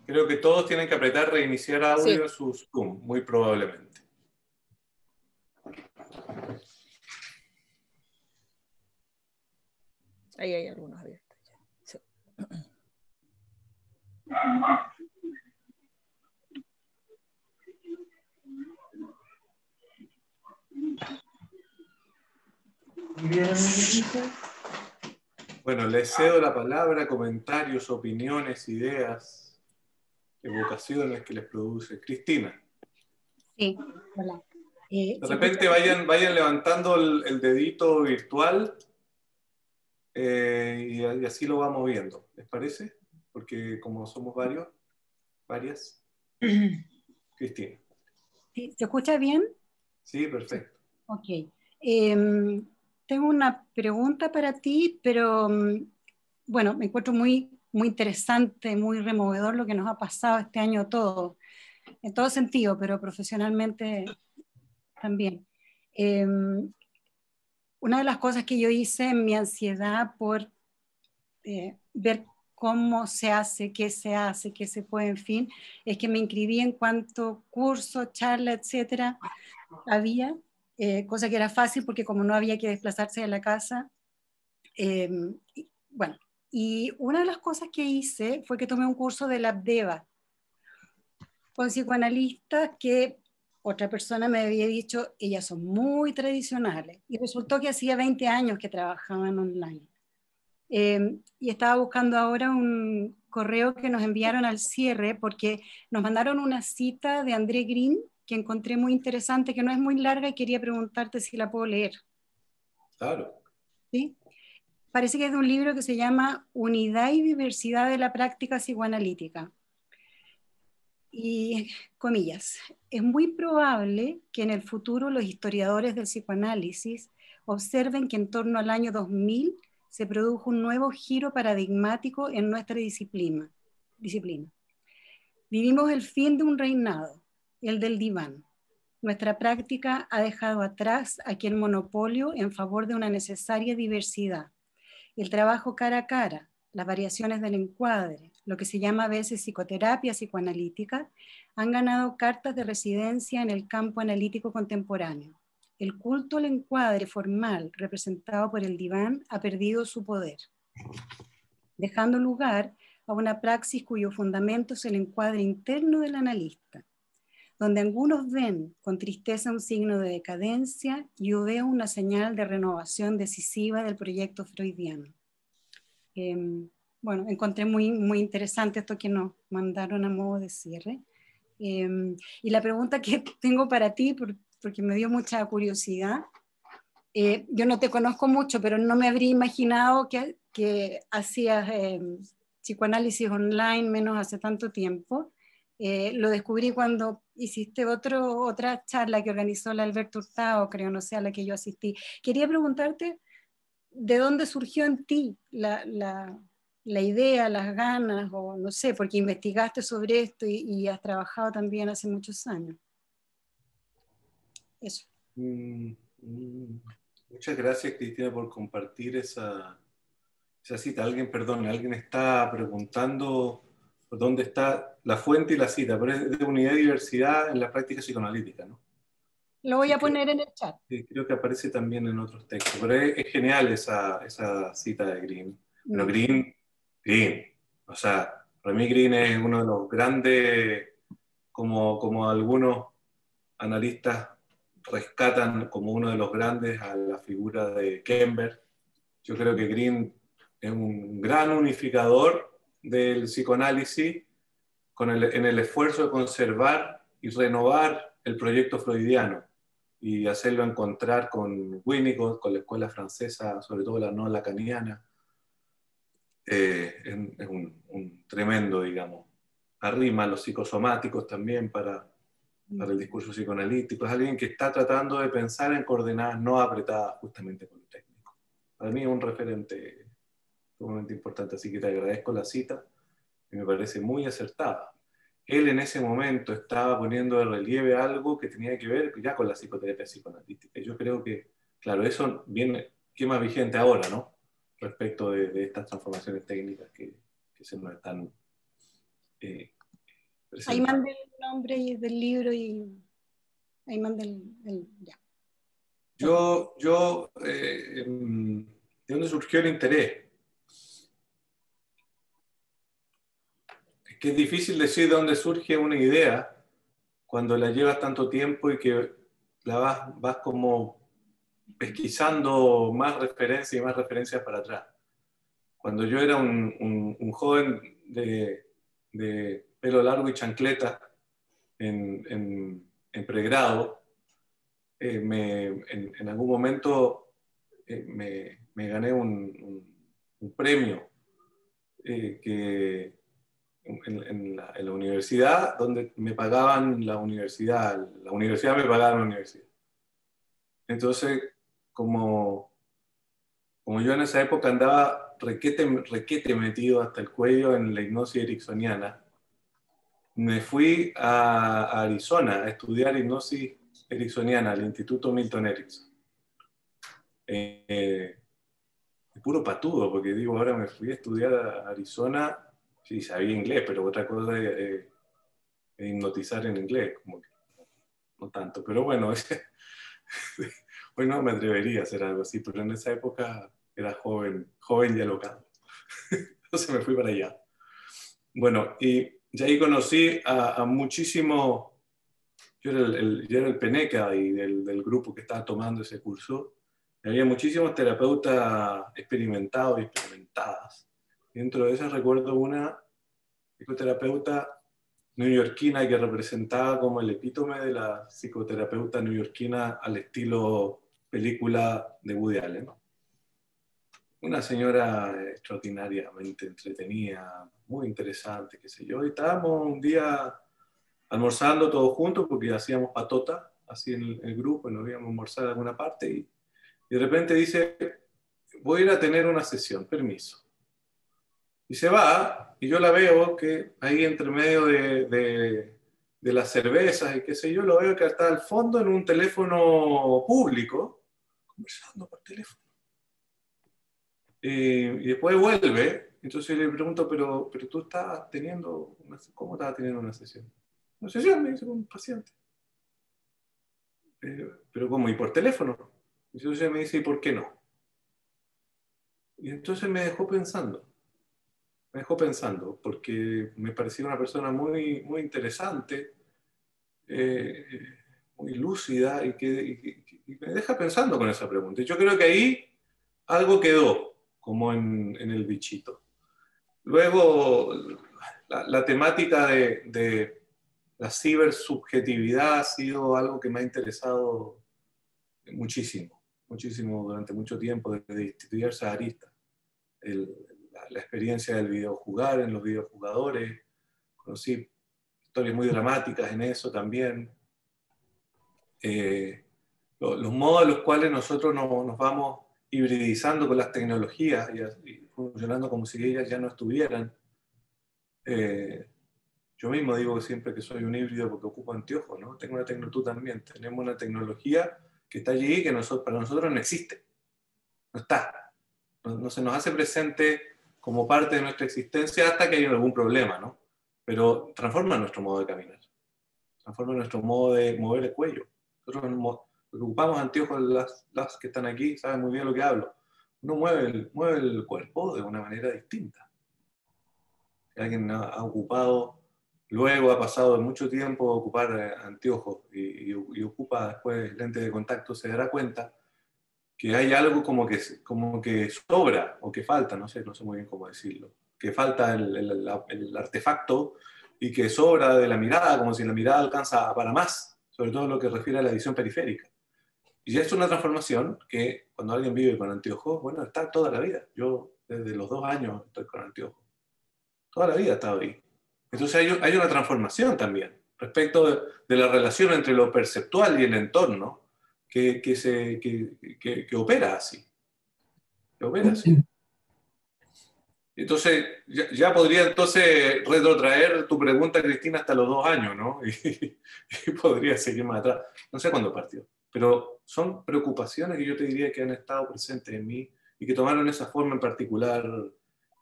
Creo que todos tienen que apretar reiniciar audio en su Zoom, muy probablemente. Ahí hay algunos abiertos. Sí. Bueno, les cedo la palabra, comentarios, opiniones, ideas, evocaciones que les produce. Cristina. Sí, hola. De repente vayan levantando el dedito virtual y así lo vamos viendo. ¿Les parece? Porque como somos varias. Cristina. ¿Sí? ¿Se escucha bien? Sí, perfecto. Ok. Tengo una pregunta para ti, pero bueno, me encuentro muy interesante, muy removedor lo que nos ha pasado este año todo, en todo sentido, pero profesionalmente también. Una de las cosas que yo hice en mi ansiedad por ver cómo se hace, qué se puede, en fin, es que me inscribí en cuanto curso, charla, etcétera, había, cosa que era fácil porque como no había que desplazarse de la casa, bueno, y una de las cosas que hice fue que tomé un curso de la Abdeva con psicoanalistas que otra persona me había dicho, ellas son muy tradicionales, y resultó que hacía 20 años que trabajaban online. Y estaba buscando ahora un correo que nos enviaron al cierre porque nos mandaron una cita de André Green que encontré muy interesante, que no es muy larga y quería preguntarte si la puedo leer. Claro. ¿Sí? Parece que es de un libro que se llama Unidad y Diversidad de la Práctica Psicoanalítica. Y, comillas, es muy probable que en el futuro los historiadores del psicoanálisis observen que en torno al año 2000 se produjo un nuevo giro paradigmático en nuestra disciplina. Vivimos el fin de un reinado, el del diván. Nuestra práctica ha dejado atrás aquel monopolio en favor de una necesaria diversidad. El trabajo cara a cara, las variaciones del encuadre, lo que se llama a veces psicoterapia psicoanalítica, han ganado cartas de residencia en el campo analítico contemporáneo. el culto al encuadre formal representado por el diván ha perdido su poder, dejando lugar a una praxis cuyo fundamento es el encuadre interno del analista, donde algunos ven con tristeza un signo de decadencia y yo veo una señal de renovación decisiva del proyecto freudiano. Bueno, encontré muy interesante esto que nos mandaron a modo de cierre. Y la pregunta que tengo para ti, porque me dio mucha curiosidad, yo no te conozco mucho, pero no me habría imaginado que hacías psicoanálisis online menos hace tanto tiempo. Lo descubrí cuando hiciste otra charla que organizó la Alberto Hurtado, creo, no sé, a la que yo asistí. Quería preguntarte de dónde surgió en ti la idea, las ganas, o no sé, porque investigaste sobre esto y has trabajado también hace muchos años. Eso. Muchas gracias, Cristina, por compartir esa cita. Alguien está preguntando por dónde está la fuente y la cita, pero es de unidad y diversidad en la práctica psicoanalítica, ¿no? Lo voy Así a poner en el chat. sí, creo que aparece también en otros textos, pero es genial esa cita de Green. Pero Green, o sea, para mí Green es uno de los grandes, como algunos analistas rescatan como uno de los grandes a la figura de Kemper. Yo creo que Green es un gran unificador del psicoanálisis en el esfuerzo de conservar y renovar el proyecto freudiano y hacerlo encontrar con Winnicott, con la escuela francesa, sobre todo la no lacaniana. Es un tremendo, digamos. Arrima los psicosomáticos también para el discurso psicoanalítico. Es alguien que está tratando de pensar en coordenadas no apretadas justamente con lo técnico. Para mí es un referente sumamente importante, así que te agradezco la cita, y me parece muy acertada. Él en ese momento estaba poniendo de relieve algo que tenía que ver ya con la psicoterapia psicoanalítica. Y yo creo que, claro, eso viene, ¿qué más vigente ahora, no? Respecto de estas transformaciones técnicas que se nos están presentando. Ahí mandé el nombre del libro y ahí mandé ya. ¿De dónde surgió el interés? Es que es difícil decir de dónde surge una idea cuando la llevas tanto tiempo y que la vas como pesquisando más referencias y más referencias para atrás. Cuando yo era un joven de pelo largo y chancleta en pregrado, en algún momento me gané un premio que en la universidad, donde me pagaban la universidad me pagaba la universidad. Entonces, como yo en esa época andaba requete metido hasta el cuello en la hipnosis ericksoniana, me fui a Arizona a estudiar hipnosis ericksoniana al Instituto Milton Erickson. Puro patudo, porque digo, ahora me fui a estudiar a Arizona, sí, sabía inglés, pero otra cosa es hipnotizar en inglés, como que no tanto, pero bueno, hoy no me atrevería a hacer algo así, pero en esa época era joven y alocado. Entonces me fui para allá. Bueno, y ahí conocí a muchísimos, yo era el peneca y del grupo que estaba tomando ese curso, y había muchísimos terapeutas experimentados y experimentadas. Dentro de esas recuerdo una psicoterapeuta neoyorquina que representaba como el epítome de la psicoterapeuta neoyorquina al estilo película de Woody Allen. Una señora extraordinariamente entretenida, muy interesante, qué sé yo. Y estábamos un día almorzando todos juntos porque hacíamos patota, así en el grupo, y nos íbamos a almorzar a alguna parte. Y de repente dice, voy a ir a tener una sesión, permiso. Y se va, y yo la veo que ahí entre medio de las cervezas y qué sé yo, lo veo que está al fondo en un teléfono público, conversando por teléfono. Y después vuelve, entonces le pregunto, pero tú estás teniendo, ¿cómo estás teniendo una sesión? Una sesión, me dice, con un paciente. pero ¿cómo? ¿Y por teléfono? Y entonces me dice, ¿y por qué no? Y entonces me dejó pensando, porque me parecía una persona muy, muy interesante, eh, muy lúcida, y me deja pensando con esa pregunta. Y yo creo que ahí algo quedó, como en el bichito. Luego, la temática de la cibersubjetividad ha sido algo que me ha interesado muchísimo, muchísimo durante mucho tiempo, desde diversas aristas. La experiencia del videojugar en los videojugadores, conocí historias muy dramáticas en eso también. Los modos en los cuales nosotros nos vamos hibridizando con las tecnologías y funcionando como si ellas ya no estuvieran. Yo mismo digo siempre que soy un híbrido porque ocupo anteojos, ¿no? Tengo una tecnología, tú también. Tenemos una tecnología que está allí que para nosotros no existe, no está. No se nos hace presente como parte de nuestra existencia hasta que hay algún problema, ¿no? Pero transforma nuestro modo de caminar, transforma nuestro modo de mover el cuello. Nosotros ocupamos anteojos, las que están aquí saben muy bien lo que hablo. Uno mueve el cuerpo de una manera distinta. Si alguien ha ocupado, luego ha pasado mucho tiempo a ocupar anteojos y ocupa después lentes de contacto, se dará cuenta que hay algo como que sobra o que falta, no sé muy bien cómo decirlo, que falta el artefacto y que sobra de la mirada, como si la mirada alcanza para más, sobre todo en lo que refiere a la visión periférica. Y es una transformación que cuando alguien vive con anteojos, bueno, está toda la vida. Yo desde los 2 años estoy con anteojos. Toda la vida he estado ahí. Entonces hay una transformación también respecto de la relación entre lo perceptual y el entorno que opera así. Que opera así. Entonces, ya podría entonces retrotraer tu pregunta, Cristina, hasta los 2 años, ¿no? Y podría seguir más atrás. No sé cuándo partió. Pero son preocupaciones que yo te diría que han estado presentes en mí y que tomaron esa forma en particular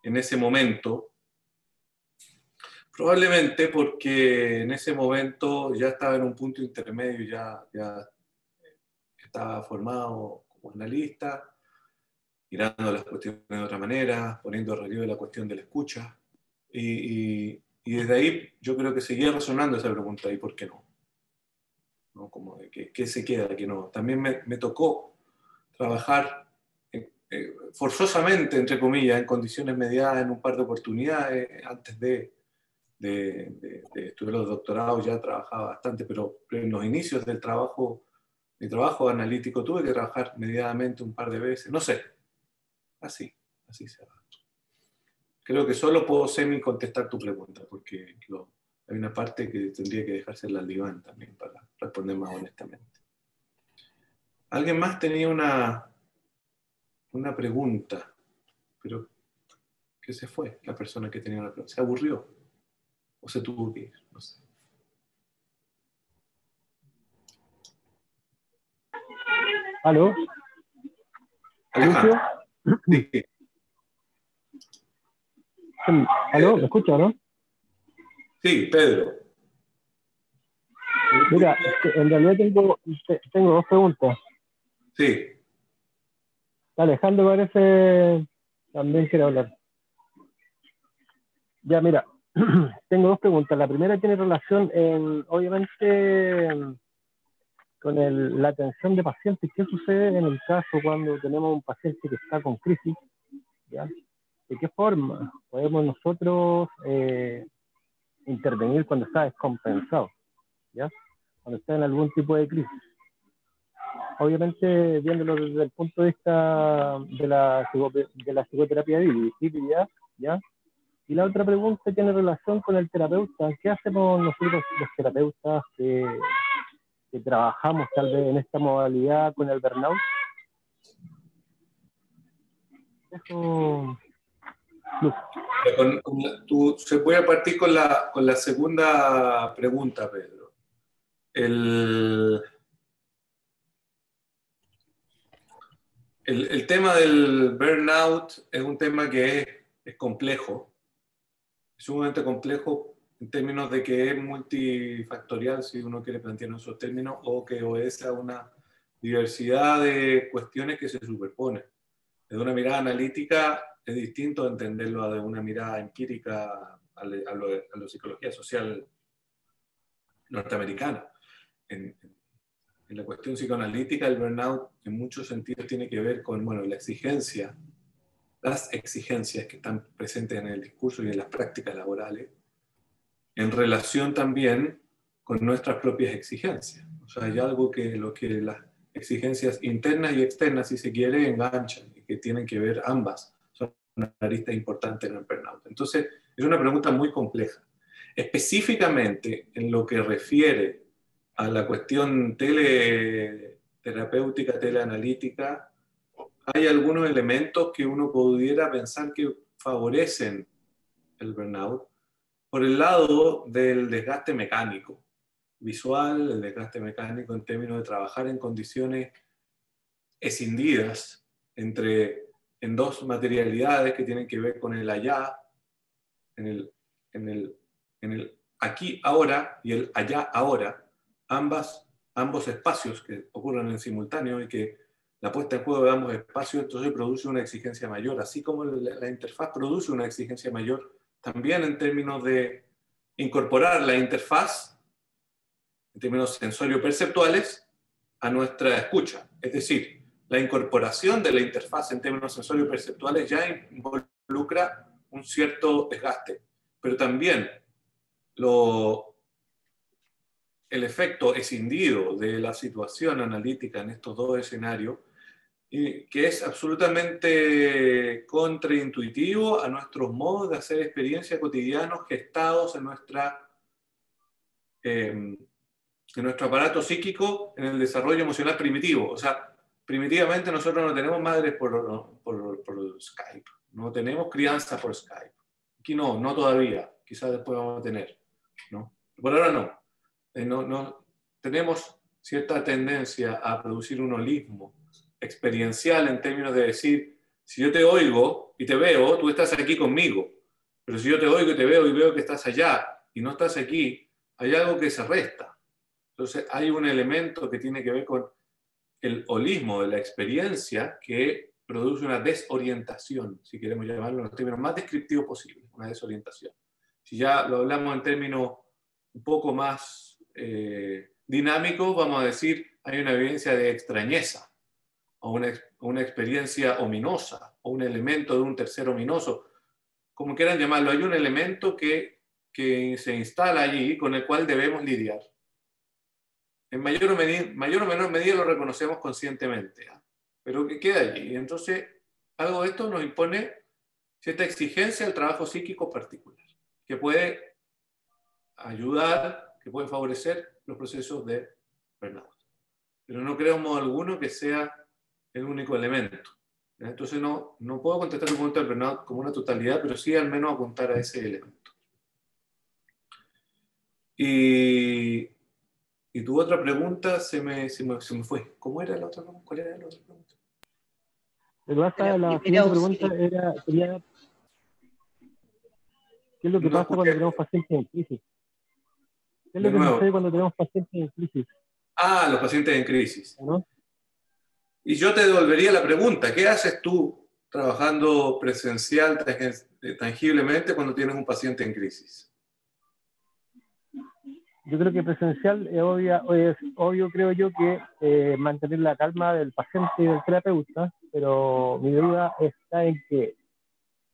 en ese momento. Probablemente porque en ese momento ya estaba en un punto intermedio, ya estaba formado como analista, mirando las cuestiones de otra manera, poniendo en relieve la cuestión de la escucha. Y desde ahí yo creo que seguía resonando esa pregunta, ¿y por qué no? ¿No? Como de qué se queda, qué no. También me tocó trabajar forzosamente, entre comillas, en condiciones mediadas en un par de oportunidades antes de estudiar los doctorados, ya trabajaba bastante, pero en los inicios del trabajo, mi trabajo analítico, tuve que trabajar mediadamente un par de veces, no sé, así se va. Creo que solo puedo semi contestar tu pregunta, porque hay una parte que tendría que dejarse al Iván también para responder más honestamente. ¿Alguien más tenía una pregunta? Pero que se fue la persona que tenía una pregunta. ¿Se aburrió? ¿O se tuvo que ir? No sé. ¿Aló? Alejandro. Sí. ¿Aló? ¿Me escucha, no? Sí, Pedro. Mira, en realidad tengo 2 preguntas. Sí. Alejandro parece también quiere hablar. Ya, mira, tengo 2 preguntas. La primera tiene relación, obviamente, con la atención de pacientes. ¿Qué sucede en el caso cuando tenemos un paciente que está con crisis? ¿Ya? ¿De qué forma podemos nosotros intervenir cuando está descompensado? ¿Ya? Cuando está en algún tipo de crisis. Obviamente, viéndolo desde el punto de vista de la psicoterapia híbrida, ¿ya? Y la otra pregunta tiene relación con el terapeuta. ¿Qué hacemos nosotros los terapeutas que trabajamos tal vez en esta modalidad con el burnout? Eso... Se puede partir con la segunda pregunta, Pedro. El tema del burnout es un tema que es complejo, es sumamente complejo en términos de que es multifactorial, si uno quiere plantear esos términos, o que obedece a una diversidad de cuestiones que se superponen. Desde una mirada analítica es distinto entenderlo a de una mirada empírica a la psicología social norteamericana. En la cuestión psicoanalítica, el burnout en muchos sentidos tiene que ver con, bueno, la exigencia, las exigencias que están presentes en el discurso y en las prácticas laborales, en relación también con nuestras propias exigencias. O sea, hay algo que lo que las exigencias internas y externas, si se quiere, enganchan y que tienen que ver ambas. Son una arista importante en el burnout. Entonces, es una pregunta muy compleja. Específicamente en lo que refiere a la cuestión teleterapéutica, teleanalítica, hay algunos elementos que uno pudiera pensar que favorecen el burnout por el lado del desgaste mecánico, visual, el desgaste mecánico en términos de trabajar en condiciones escindidas en dos materialidades que tienen que ver con el allá, en el aquí, ahora y el allá, ahora, ambos espacios que ocurren en simultáneo y que la puesta en juego de ambos espacios entonces produce una exigencia mayor, así como la interfaz produce una exigencia mayor, también en términos de incorporar la interfaz, en términos sensorio-perceptuales, a nuestra escucha. Es decir, la incorporación de la interfaz en términos sensorio-perceptuales ya involucra un cierto desgaste, pero también el efecto escindido de la situación analítica en estos dos escenarios, que es absolutamente contraintuitivo a nuestros modos de hacer experiencia cotidianos gestados en nuestro aparato psíquico en el desarrollo emocional primitivo. O sea, primitivamente nosotros no tenemos madres por Skype, no tenemos crianza por Skype. Aquí no todavía, quizás después vamos a tener, ¿no? Por ahora no. No tenemos cierta tendencia a producir un holismo experiencial en términos de decir, si yo te oigo y te veo, tú estás aquí conmigo, pero si yo te oigo y te veo y veo que estás allá y no estás aquí, hay algo que se resta. Entonces hay un elemento que tiene que ver con el holismo de la experiencia que produce una desorientación, si queremos llamarlo en los términos más descriptivos posibles, una desorientación. Si ya lo hablamos en términos un poco más dinámicos, vamos a decir, hay una evidencia de extrañeza, o una experiencia ominosa, o un elemento de un tercero ominoso, como quieran llamarlo. Hay un elemento que se instala allí con el cual debemos lidiar. En mayor o menor medida lo reconocemos conscientemente, ¿eh? Pero que queda allí. Y entonces, algo de esto nos impone cierta exigencia al trabajo psíquico particular, que puede ayudar, que puede favorecer los procesos de burnout. Pero no creo en modo alguno que sea el único elemento. Entonces no puedo contestar tu pregunta del burnout como una totalidad, pero sí al menos apuntar a ese elemento. Y tu otra pregunta se me fue. ¿Cómo era la otra pregunta? ¿Cuál era la otra pregunta? La siguiente pregunta sería, ¿qué es lo que pasa cuando tenemos pacientes en crisis? ¿Qué es lo que sucede cuando tenemos pacientes en crisis? Los pacientes en crisis. ¿No? Y yo te devolvería la pregunta, ¿qué haces tú trabajando presencial tangiblemente cuando tienes un paciente en crisis? Yo creo que presencial es obvio, creo yo, que mantener la calma del paciente y del terapeuta, pero mi duda está en que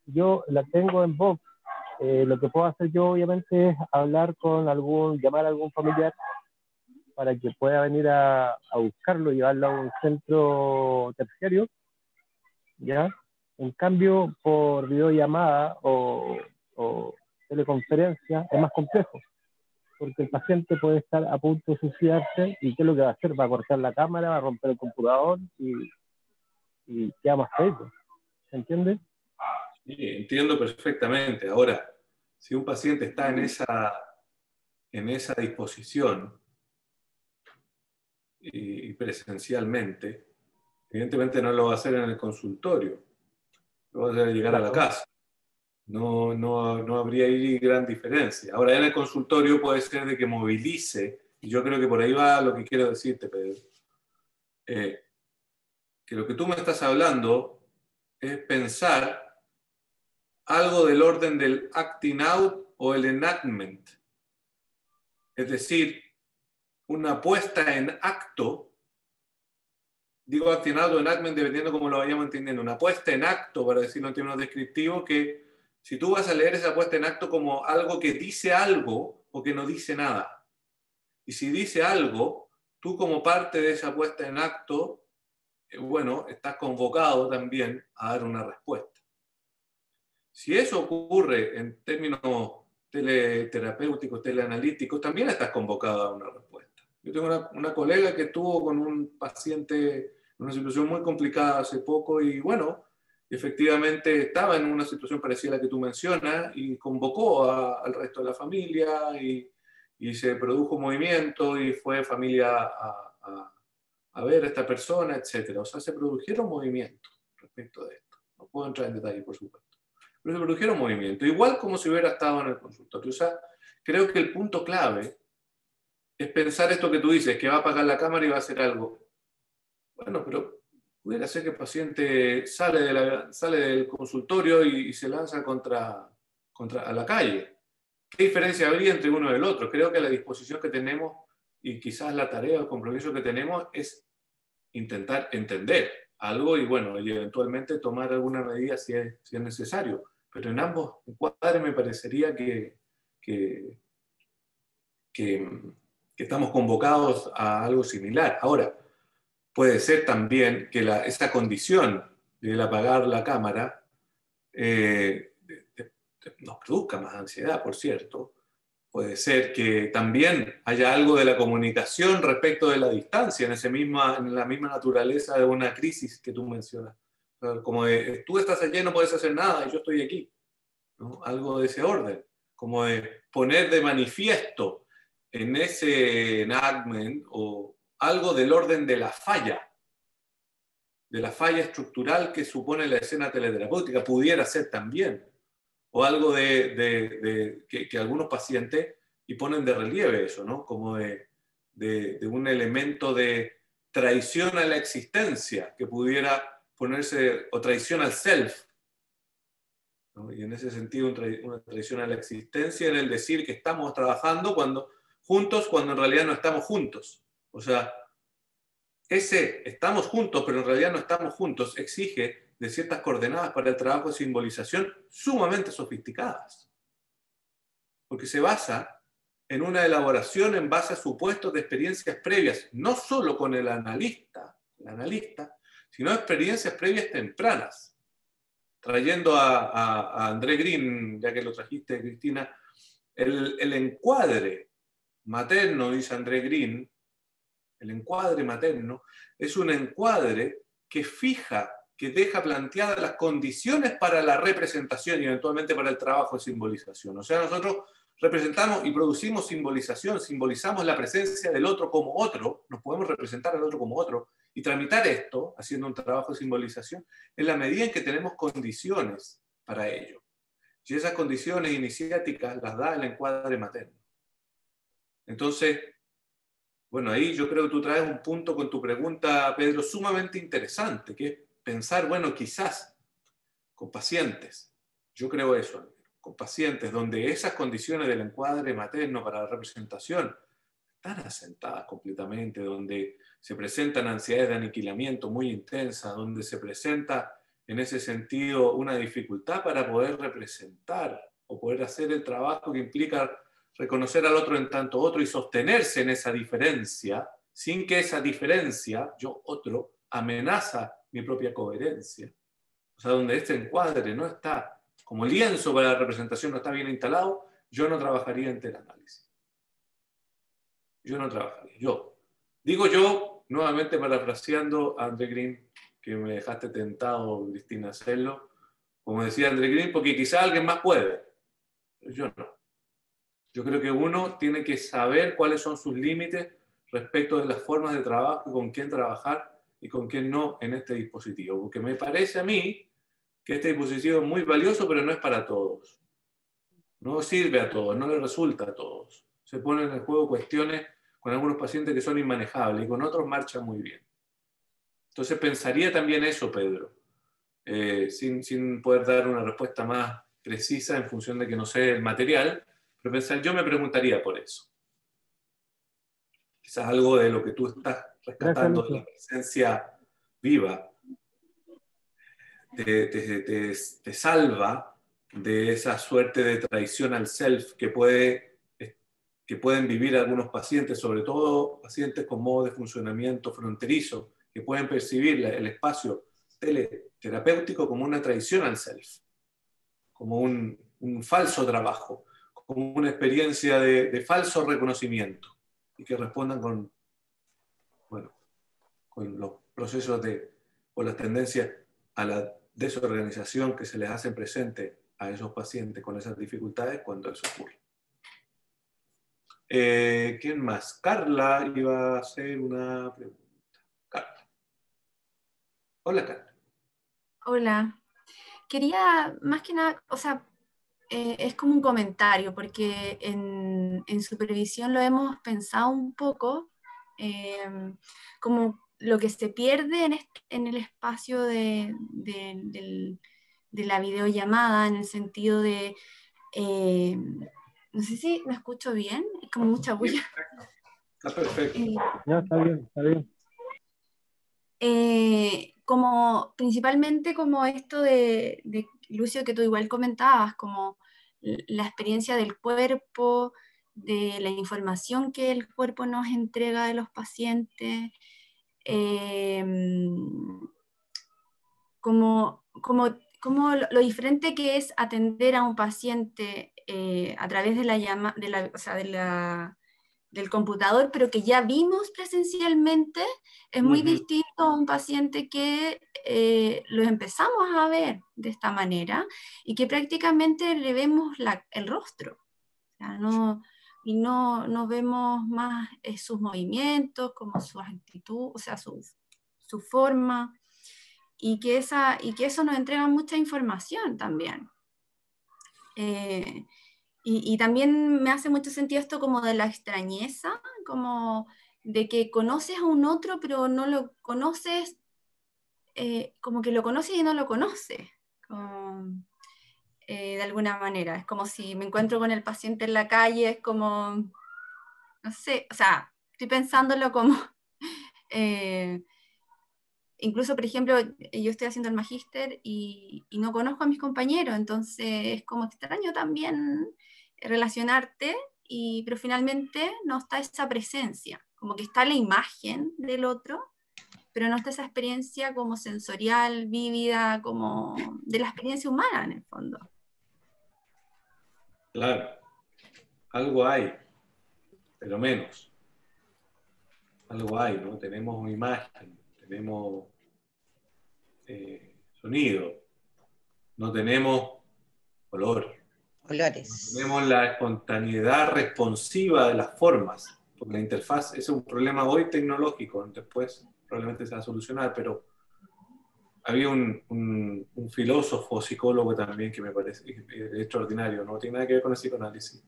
yo la tengo en voz. Lo que puedo hacer yo, obviamente, es llamar a algún familiar para que pueda venir a buscarlo, llevarlo a un centro terciario, ¿ya? En cambio, por videollamada o teleconferencia es más complejo, porque el paciente puede estar a punto de suicidarse y ¿qué es lo que va a hacer? Va a cortar la cámara, va a romper el computador y queda más feo. ¿Se entiende? Sí, entiendo perfectamente. Ahora, si un paciente está en esa disposición y presencialmente, evidentemente no lo va a hacer en el consultorio, lo va a hacer llegar a la casa. no habría ahí gran diferencia. Ahora, en el consultorio puede ser de que movilice, y yo creo que por ahí va lo que quiero decirte, Pedro, que lo que tú me estás hablando es pensar algo del orden del acting out o el enactment. Es decir, una puesta en acto, digo acting out o enactment dependiendo cómo lo vayamos entendiendo, una puesta en acto, para decirlo en términos descriptivos, que si tú vas a leer esa puesta en acto como algo que dice algo o que no dice nada. Y si dice algo, tú como parte de esa puesta en acto, bueno, estás convocado también a dar una respuesta. Si eso ocurre en términos teleterapéuticos, teleanalíticos, también estás convocado a una respuesta. Yo tengo una colega que estuvo con un paciente en una situación muy complicada hace poco y bueno, efectivamente estaba en una situación parecida a la que tú mencionas y convocó al resto de la familia y se produjo movimiento y fue familia a ver a esta persona, etc. O sea, se produjeron movimientos respecto de esto. No puedo entrar en detalle, por supuesto. Pero se produjeron movimientos, igual como si hubiera estado en el consultorio. O sea, creo que el punto clave es pensar esto que tú dices, que va a apagar la cámara y va a hacer algo. Bueno, pero pudiera ser que el paciente sale del consultorio y se lanza a la calle. ¿Qué diferencia habría entre uno y el otro? Creo que la disposición que tenemos y quizás la tarea o el compromiso que tenemos es intentar entender algo y, bueno, y eventualmente tomar alguna medida si es necesario. Pero en ambos encuadres me parecería que estamos convocados a algo similar. Ahora, puede ser también que esa condición del apagar la cámara nos produzca más ansiedad, por cierto. Puede ser que también haya algo de la comunicación respecto de la distancia, en la misma naturaleza de una crisis que tú mencionas. Como de, tú estás allí y no puedes hacer nada y yo estoy aquí, ¿no? Algo de ese orden. Como de poner de manifiesto en ese enactment o algo del orden de la falla estructural que supone la escena teleterapéutica, pudiera ser también. O algo que algunos pacientes y ponen de relieve eso, ¿no? Como de un elemento de traición a la existencia que pudiera ponerse, o traición al self, ¿no? Y en ese sentido una traición a la existencia en el decir que estamos trabajando juntos cuando en realidad no estamos juntos. O sea, estamos juntos, pero en realidad no estamos juntos, exige de ciertas coordenadas para el trabajo de simbolización sumamente sofisticadas. Porque se basa en una elaboración en base a supuestos de experiencias previas, no solo con el analista, sino experiencias previas tempranas. Trayendo a André Green, ya que lo trajiste, Cristina, el encuadre materno, dice André Green, el encuadre materno es un encuadre que deja planteadas las condiciones para la representación y eventualmente para el trabajo de simbolización. O sea, nosotros representamos y producimos simbolización, simbolizamos la presencia del otro como otro, nos podemos representar al otro como otro y tramitar esto, haciendo un trabajo de simbolización, en la medida en que tenemos condiciones para ello. Y esas condiciones iniciáticas las da el encuadre materno. Entonces, bueno, ahí yo creo que tú traes un punto con tu pregunta, Pedro, sumamente interesante, que es pensar, bueno, quizás con pacientes, yo creo eso, con pacientes donde esas condiciones del encuadre materno para la representación están asentadas completamente, donde se presentan ansiedades de aniquilamiento muy intensas, donde se presenta en ese sentido una dificultad para poder representar o poder hacer el trabajo que implica reconocer al otro en tanto otro y sostenerse en esa diferencia, sin que esa diferencia, yo otro, amenaza mi propia coherencia. O sea, donde este encuadre no está, como lienzo para la representación no está bien instalado, yo no trabajaría en teleanálisis. Yo no trabajaría. Digo yo, nuevamente parafraseando a André Green, que me dejaste tentado, Cristina, hacerlo, como decía André Green, porque quizá alguien más puede, pero yo no. Yo creo que uno tiene que saber cuáles son sus límites respecto de las formas de trabajo y con quién trabajar y con quién no en este dispositivo. Porque me parece a mí que este dispositivo es muy valioso, pero no es para todos. No sirve a todos, no le resulta a todos. Se ponen en juego cuestiones con algunos pacientes que son inmanejables y con otros marchan muy bien. Entonces pensaría también eso, Pedro, sin poder dar una respuesta más precisa en función de que no sé el material, pero yo me preguntaría por eso. Quizás algo de lo que tú estás rescatando de la presencia viva te salva de esa suerte de traición al self que pueden vivir algunos pacientes, sobre todo pacientes con modo de funcionamiento fronterizo, que pueden percibir el espacio terapéutico como una traición al self, como un falso trabajo, como una experiencia de falso reconocimiento, y que respondan con los procesos o las tendencias a la desorganización que se les hacen presente a esos pacientes con esas dificultades cuando eso ocurre. ¿Quién más? Carla iba a hacer una pregunta. Carla. Hola, Carla. Hola. Quería, más que nada, o sea, es como un comentario, porque en supervisión lo hemos pensado un poco, como lo que se pierde en el espacio de la videollamada, en el sentido de, no sé si me escucho bien, es como mucha bulla. Está perfecto. Ya, está bien, está bien. Como principalmente como esto de Lucio, que tú igual comentabas, como la experiencia del cuerpo, de la información que el cuerpo nos entrega de los pacientes, como lo diferente que es atender a un paciente a través de o sea, del computador, pero que ya vimos presencialmente, es muy distinto a un paciente que lo empezamos a ver de esta manera y que prácticamente le vemos el rostro. O sea, no vemos más sus movimientos, como su actitud, o sea, su forma, y que eso nos entrega mucha información también. Y también me hace mucho sentido esto como de la extrañeza, como de que conoces a un otro, pero no lo conoces, como que lo conoces y no lo conoces, de alguna manera. Es como si me encuentro con el paciente en la calle, es como, no sé, o sea, estoy pensándolo como... incluso, por ejemplo, yo estoy haciendo el magíster y no conozco a mis compañeros, entonces es como extraño también relacionarte, pero finalmente no está esa presencia, como que está la imagen del otro, pero no está esa experiencia como sensorial, vívida, como de la experiencia humana en el fondo. Claro, algo hay, pero menos. Algo hay, ¿no? Tenemos una imagen, tenemos sonido, no tenemos olor. Olores. No tenemos la espontaneidad responsiva de las formas, porque la interfaz es un problema hoy tecnológico, después probablemente se va a solucionar, pero había un filósofo, psicólogo también que me parece extraordinario, no tiene nada que ver con el psicoanálisis,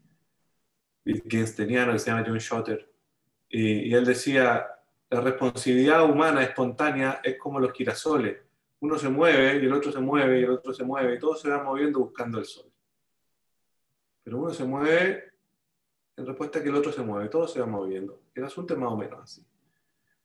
wittgensteiniano, que se llama John Schotter, y él decía, la responsividad humana espontánea es como los girasoles, uno se mueve y el otro se mueve y el otro se mueve y todos se van moviendo buscando el sol. Pero uno se mueve en respuesta a que el otro se mueve, todo se va moviendo. El asunto es más o menos así.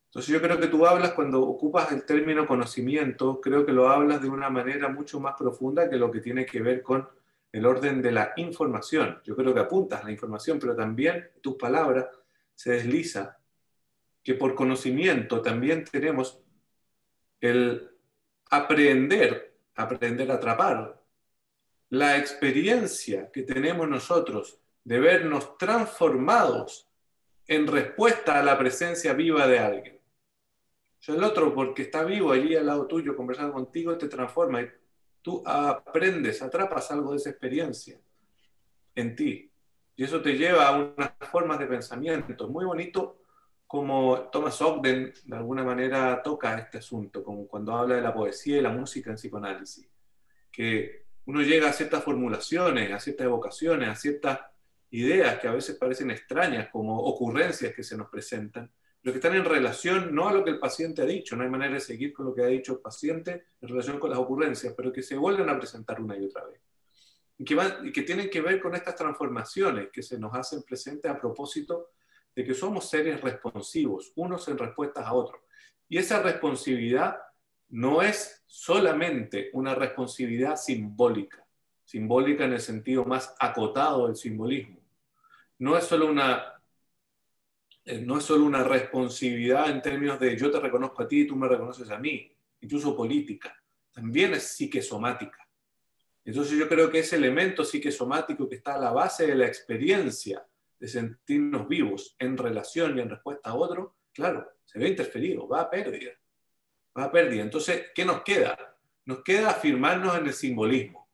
Entonces yo creo que tú hablas, cuando ocupas el término conocimiento, creo que lo hablas de una manera mucho más profunda que lo que tiene que ver con el orden de la información. Yo creo que apuntas a la información, pero también tus palabras se desliza que por conocimiento también tenemos el aprender a atrapar la experiencia que tenemos nosotros de vernos transformados en respuesta a la presencia viva de alguien. O sea, el otro, porque está vivo allí al lado tuyo, conversando contigo, te transforma y tú aprendes, atrapas algo de esa experiencia en ti. Y eso te lleva a unas formas de pensamiento. Muy bonito como Thomas Ogden de alguna manera toca este asunto, como cuando habla de la poesía y la música en psicoanálisis. que uno llega a ciertas formulaciones, a ciertas evocaciones, a ciertas ideas que a veces parecen extrañas, como ocurrencias que se nos presentan, pero que están en relación no a lo que el paciente ha dicho, no hay manera de seguir con lo que ha dicho el paciente en relación con las ocurrencias, pero que se vuelven a presentar una y otra vez. Y que tienen que ver con estas transformaciones que se nos hacen presentes a propósito de que somos seres responsivos, unos en respuestas a otros. Y esa responsividad no es solamente una responsividad simbólica, simbólica en el sentido más acotado del simbolismo. No es solo una responsividad en términos de yo te reconozco a ti y tú me reconoces a mí, incluso política. También es psiquesomática. Entonces yo creo que ese elemento psiquesomático que está a la base de la experiencia de sentirnos vivos en relación y en respuesta a otro, claro, se ve interferido, va a pérdida. Va a pérdida. Entonces, ¿qué nos queda? Nos queda afirmarnos en el simbolismo.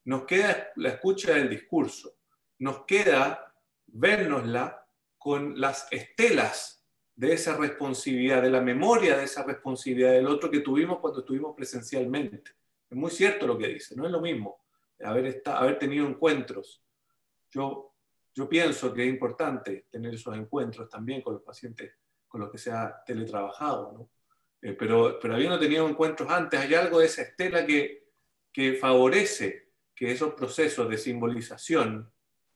Nos queda la escucha del discurso. Nos queda vernosla con las estelas de esa responsividad, de la memoria de esa responsividad del otro que tuvimos cuando estuvimos presencialmente. Es muy cierto lo que dice, no es lo mismo haber tenido encuentros. Yo pienso que es importante tener esos encuentros también con los pacientes con los que se ha teletrabajado, ¿no? Pero habiendo tenido encuentros antes, hay algo de esa estela que favorece que esos procesos de simbolización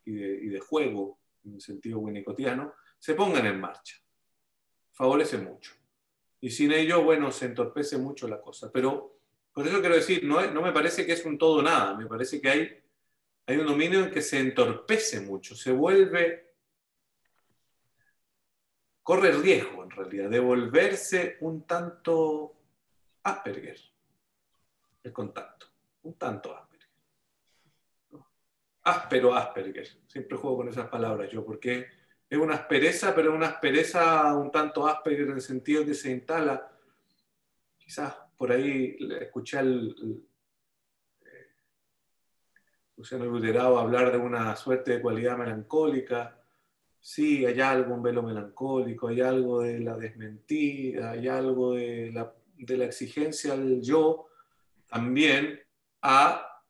y de juego, en el sentido winnicottiano, se pongan en marcha. Favorece mucho. Y sin ello, bueno, se entorpece mucho la cosa. Pero por eso quiero decir, no me parece que es un todo o nada, me parece que hay un dominio en que se entorpece mucho, se corre riesgo en realidad de volverse un tanto Asperger el contacto, un tanto Asperger. ¿No? Áspero Asperger, siempre juego con esas palabras yo, porque es una aspereza, pero es una aspereza un tanto Asperger en el sentido que se instala, quizás por ahí escuché Luciano Ruderao hablar de una suerte de cualidad melancólica. Sí, hay algo, un velo melancólico, hay algo de la desmentida, hay algo de la exigencia del yo también a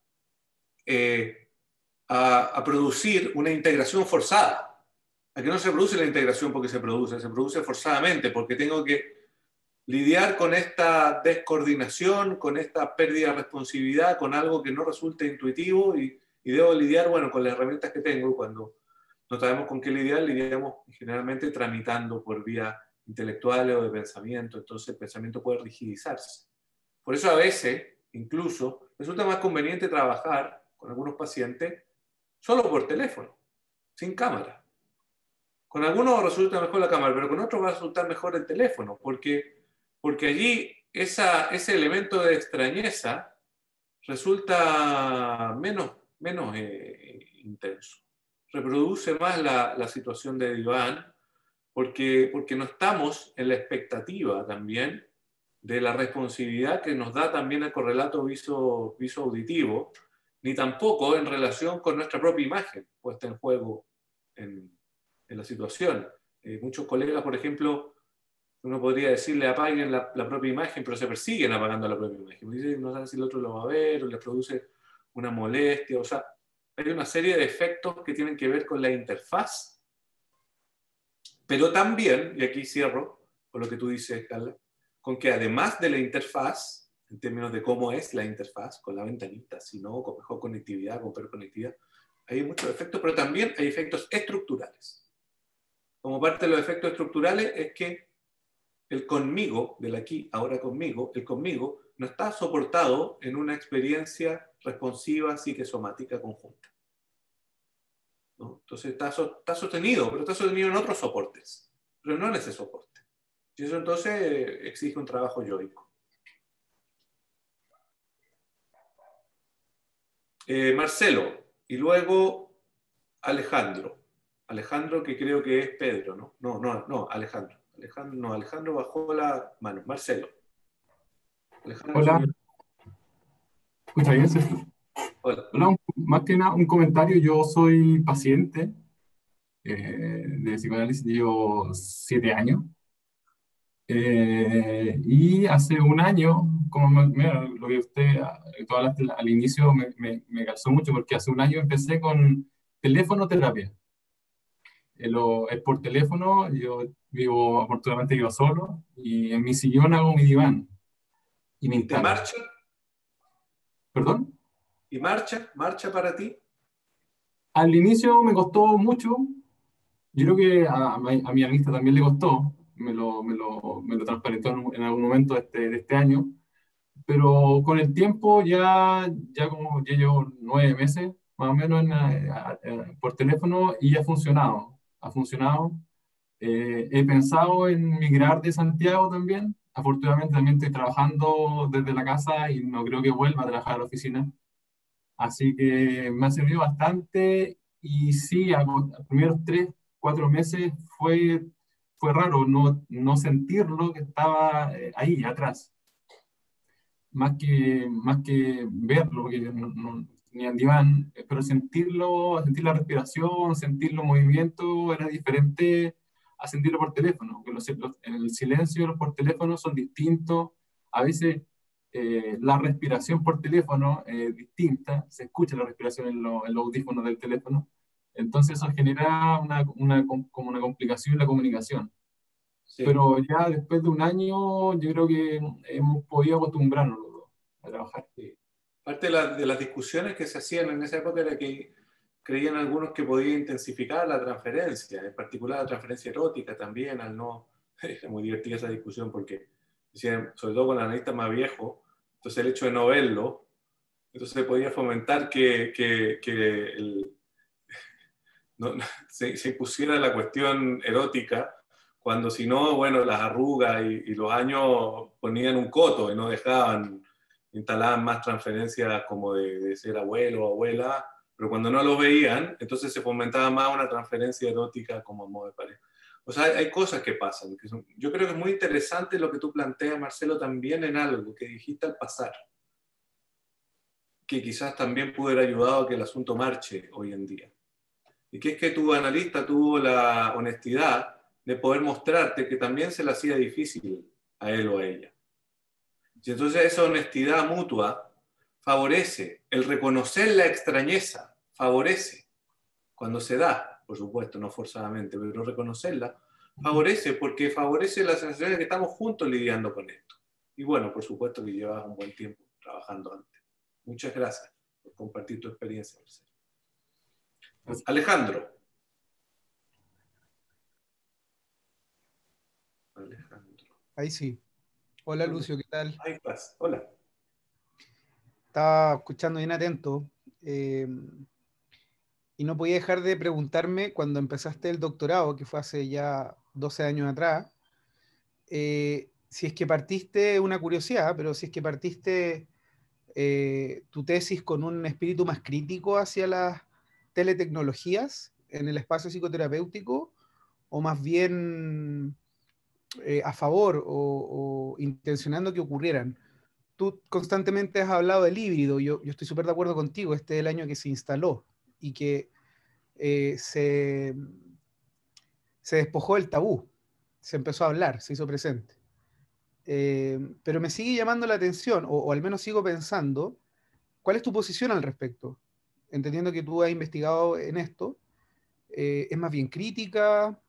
producir una integración forzada. A que no se produce la integración porque se produce forzadamente, porque tengo que lidiar con esta descoordinación, con esta pérdida de responsabilidad, con algo que no resulta intuitivo y debo lidiar, bueno, con las herramientas que tengo. Cuando no sabemos con qué lidiamos generalmente tramitando por vía intelectuales o de pensamiento, entonces el pensamiento puede rigidizarse. Por eso a veces, incluso, resulta más conveniente trabajar con algunos pacientes solo por teléfono, sin cámara. Con algunos resulta mejor la cámara, pero con otros va a resultar mejor el teléfono, porque allí ese elemento de extrañeza resulta menos intenso. Reproduce más la situación de diván, porque no estamos en la expectativa también de la responsabilidad que nos da también el correlato viso-auditivo, ni tampoco en relación con nuestra propia imagen puesta en juego en la situación. Muchos colegas, por ejemplo, uno podría decirle apaguen la propia imagen, pero se persiguen apagando la propia imagen. Dicen, no saben si el otro lo va a ver, o les produce una molestia. O sea, hay una serie de efectos que tienen que ver con la interfaz, pero también, y aquí cierro con lo que tú dices, Carla, con que además de la interfaz, en términos de cómo es la interfaz, con la ventanita, si no, con mejor conectividad, con peor conectividad, hay muchos efectos, pero también hay efectos estructurales. Como parte de los efectos estructurales es que el conmigo, del aquí, ahora conmigo, el conmigo no está soportado en una experiencia responsiva psiquesomática conjunta, ¿no? Entonces está sostenido, pero está sostenido en otros soportes, pero no en ese soporte. Y eso entonces exige un trabajo yoico. Marcelo, y luego Alejandro. Alejandro, que creo que es Pedro, ¿no? No, Alejandro. Alejandro bajó la mano. Marcelo. Alejandro. Hola. ¿Escucha bien, Sergio? Hola. Hola, más que nada un comentario. Yo soy paciente de psicoanálisis, llevo 7 años. Y hace un año como lo que usted, tú hablaste al inicio, me calzó mucho porque hace un año empecé con teléfono terapia. Es por teléfono, yo vivo, afortunadamente vivo solo, y en mi sillón hago mi diván y me ¿Y te instalo. marcha? ¿Perdón? ¿Y marcha? ¿Marcha para ti? Al inicio me costó mucho, yo creo que a mi analista también le costó, me lo transparentó en algún momento de este año, pero con el tiempo ya llevo 9 meses, más o menos, por teléfono y ha funcionado. Ha funcionado. He pensado en migrar de Santiago también. Afortunadamente también estoy trabajando desde la casa y no creo que vuelva a trabajar a la oficina. Así que me ha servido bastante y sí, a los primeros 3, 4 meses fue raro no sentirlo que estaba ahí atrás. Más que verlo, porque yo ni en diván, pero sentirlo, sentir la respiración, sentir los movimientos era diferente a sentirlo por teléfono, porque en el silencio por teléfono son distintos. A veces la respiración por teléfono es distinta, se escucha la respiración en los audífonos del teléfono, entonces eso genera como una complicación en la comunicación. Sí. Pero ya después de un año, yo creo que hemos podido acostumbrarnos los dos a trabajar. Sí. Parte de las discusiones que se hacían en esa época era que creían algunos que podía intensificar la transferencia, en particular la transferencia erótica también, al no... Era muy divertida esa discusión porque decían, sobre todo con el analista más viejo, entonces el hecho de no verlo, entonces podía fomentar que se impusiera la cuestión erótica, cuando si no, bueno, las arrugas y los años ponían un coto y no dejaban, instalaban más transferencias como de ser abuelo o abuela, pero cuando no lo veían, entonces se fomentaba más una transferencia erótica como a modo de pareja. O sea, hay cosas que pasan. Yo creo que es muy interesante lo que tú planteas, Marcelo, también en algo que dijiste al pasar, que quizás también pudo haber ayudado a que el asunto marche hoy en día. Y que es que tu analista tuvo la honestidad de poder mostrarte que también se le hacía difícil a él o a ella. Y entonces esa honestidad mutua favorece, el reconocer la extrañeza favorece, cuando se da, por supuesto, no forzadamente, pero reconocerla favorece, porque favorece la sensación de que estamos juntos lidiando con esto. Y bueno, por supuesto que llevas un buen tiempo trabajando antes. Muchas gracias por compartir tu experiencia, Marcelo. Alejandro. Ahí sí. Hola Lucio, ¿qué tal? Ahí estás. Hola. Estaba escuchando bien atento y no podía dejar de preguntarme cuando empezaste el doctorado, que fue hace ya 12 años atrás, si es que partiste, una curiosidad, pero si es que partiste tu tesis con un espíritu más crítico hacia las teletecnologías en el espacio psicoterapéutico, o más bien a favor o intencionando que ocurrieran. Tú constantemente has hablado del híbrido, yo estoy súper de acuerdo contigo, este es el año que se instaló y que se despojó del tabú, se empezó a hablar, se hizo presente. Pero me sigue llamando la atención, o al menos sigo pensando, ¿cuál es tu posición al respecto? Entendiendo que tú has investigado en esto, ¿es más bien crítica?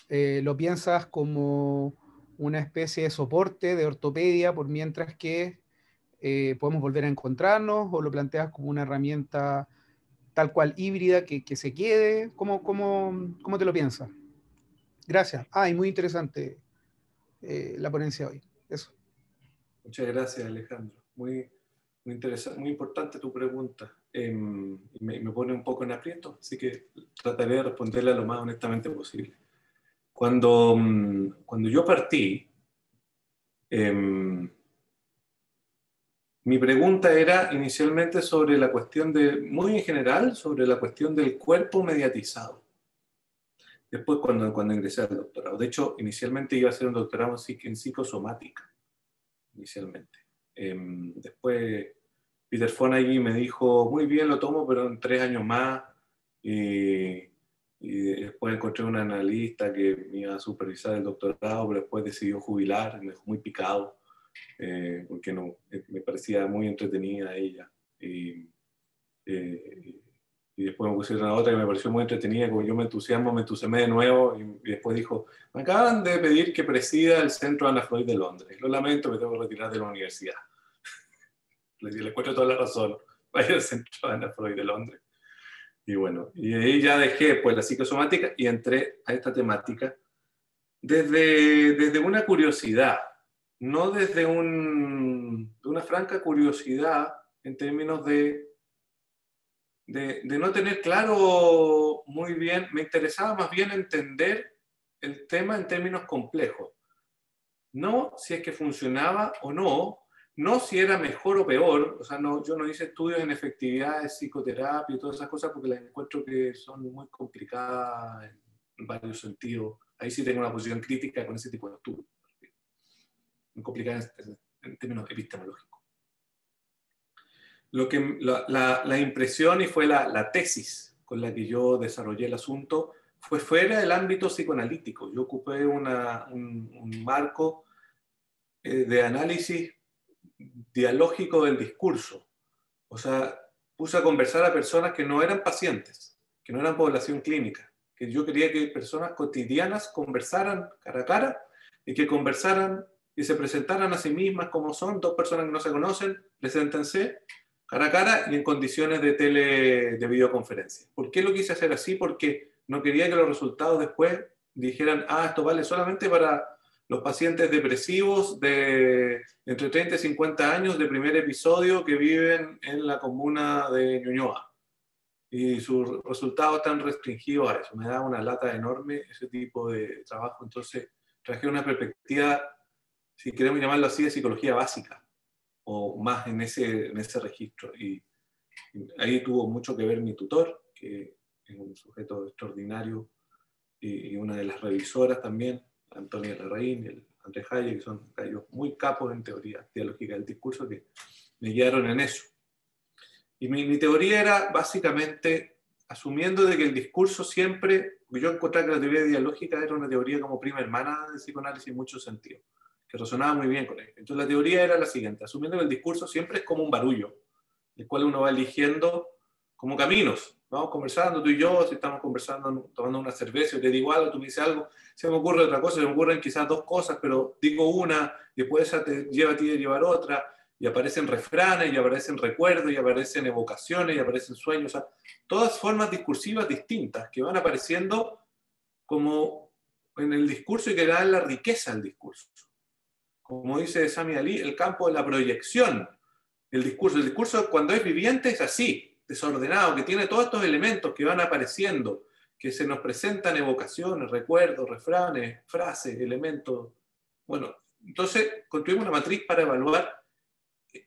¿Lo piensas como una especie de soporte, de ortopedia, por mientras que podemos volver a encontrarnos, o lo planteas como una herramienta tal cual híbrida que se quede? ¿Cómo te lo piensas? Gracias. Y muy interesante la ponencia de hoy. Eso. Muchas gracias, Alejandro. Muy interesante, muy importante tu pregunta. Me pone un poco en aprieto, así que trataré de responderla lo más honestamente posible. Cuando yo partí, mi pregunta era inicialmente sobre la cuestión muy en general, sobre la cuestión del cuerpo mediatizado. Después, cuando ingresé al doctorado. De hecho, inicialmente iba a hacer un doctorado en psicosomática, inicialmente. Después, Peter Fonagy me dijo, muy bien, lo tomo, pero en 3 años más. Y después encontré un analista que me iba a supervisar el doctorado, pero después decidió jubilar, me dejó muy picado. porque no, me parecía muy entretenida ella. Y después me pusieron a otra que me pareció muy entretenida, como yo me entusiasmé de nuevo, y después dijo, me acaban de pedir que presida el Centro Ana Freud de Londres. Lo lamento, me tengo que retirar de la universidad. Le encuentro toda la razón. Vaya al Centro Ana Freud de Londres. Y bueno, y ahí ya dejé pues la psicosomática y entré a esta temática desde una curiosidad, no desde una franca curiosidad en términos de no tener claro muy bien, me interesaba más bien entender el tema en términos complejos. No si es que funcionaba o no, no si era mejor o peor, o sea, no, yo no hice estudios en efectividad de psicoterapia y todas esas cosas porque las encuentro que son muy complicadas en varios sentidos. Ahí sí tengo una posición crítica con ese tipo de estudios, muy complicadas en términos epistemológicos. La impresión y fue la tesis con la que yo desarrollé el asunto fue fuera del ámbito psicoanalítico. Yo ocupé un marco de análisis dialógico del discurso. O sea, puse a conversar a personas que no eran pacientes, que no eran población clínica, que yo quería que personas cotidianas conversaran cara a cara y que conversaran y se presentaran a sí mismas como son, dos personas que no se conocen, preséntense cara a cara y en condiciones de videoconferencia. ¿Por qué lo quise hacer así? Porque no quería que los resultados después dijeran, esto vale solamente para los pacientes depresivos de entre 30 y 50 años de primer episodio que viven en la comuna de Ñuñoa. Y sus resultados están restringidos a eso. Me da una lata enorme ese tipo de trabajo. Entonces, traje una perspectiva, si queremos llamarlo así, de psicología básica, o más en ese registro. Y ahí tuvo mucho que ver mi tutor, que es un sujeto extraordinario, y una de las revisoras también, Antonia Larraín y el Andrés Haye, que son gallos muy capos en teoría dialógica del discurso, que me guiaron en eso. Y mi teoría era básicamente asumiendo de que el discurso siempre, yo encontraba que la teoría dialógica era una teoría como prima hermana del psicoanálisis en muchos sentidos, que resonaba muy bien con él. Entonces la teoría era la siguiente, asumiendo que el discurso siempre es como un barullo, el cual uno va eligiendo como caminos. Vamos conversando tú y yo, si estamos conversando, tomando una cerveza, yo te digo algo, tú me dices algo, se me ocurre otra cosa, se me ocurren quizás dos cosas, pero digo una, después esa te lleva a ti a llevar otra, y aparecen refranes, y aparecen recuerdos, y aparecen evocaciones, y aparecen sueños, o sea, todas formas discursivas distintas que van apareciendo como en el discurso y que dan la riqueza al discurso. Como dice Sami Ali, el campo de la proyección. El discurso cuando es viviente es así, desordenado, que tiene todos estos elementos que van apareciendo, que se nos presentan evocaciones, recuerdos, refranes, frases, elementos. Bueno, entonces construimos una matriz para evaluar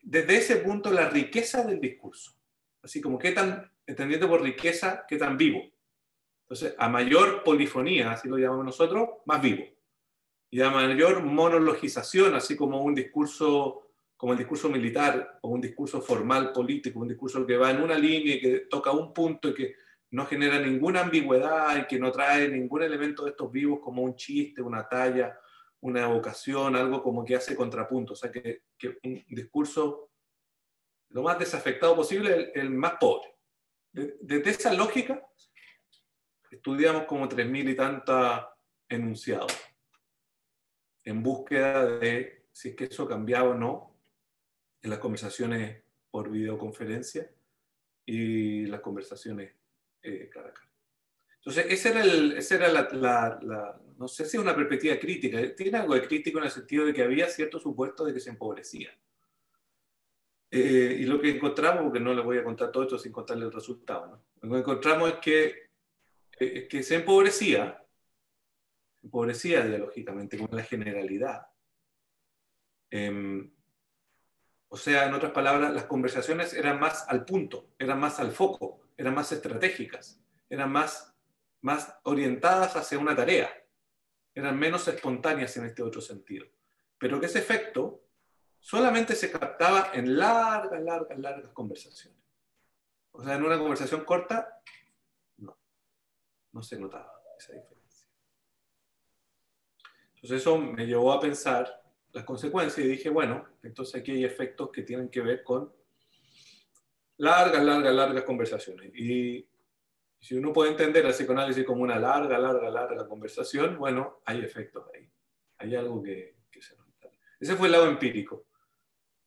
desde ese punto la riqueza del discurso. Así como qué tan, entendiendo por riqueza, qué tan vivo. Entonces, a mayor polifonía, así lo llamamos nosotros, más vivo. Y a mayor monologización, así como un discurso, como el discurso militar, o un discurso formal político, un discurso que va en una línea y que toca un punto y que no genera ninguna ambigüedad y que no trae ningún elemento de estos vivos como un chiste, una talla, una evocación, algo como que hace contrapunto. O sea, que un discurso lo más desafectado posible, el más pobre. Desde esa lógica, estudiamos como 3.000 y tantos enunciados en búsqueda de si es que eso cambiaba o no en las conversaciones por videoconferencia y las conversaciones cara a cara. Entonces, esa era no sé si es una perspectiva crítica, tiene algo de crítico en el sentido de que había cierto supuesto de que se empobrecía. Y lo que encontramos, porque no les voy a contar todo esto sin contarles el resultado, ¿no? Lo que encontramos es que se empobrecía dialógicamente, como la generalidad. O sea, en otras palabras, las conversaciones eran más al punto, eran más al foco, eran más estratégicas, eran más orientadas hacia una tarea, eran menos espontáneas en este otro sentido. Pero que ese efecto solamente se captaba en largas conversaciones. O sea, en una conversación corta, no se notaba esa diferencia. Entonces eso me llevó a pensar las consecuencias y dije, bueno, entonces aquí hay efectos que tienen que ver con largas conversaciones. Y si uno puede entender el psicoanálisis como una larga conversación, bueno, hay efectos ahí. Hay algo que se nota. Ese fue el lado empírico.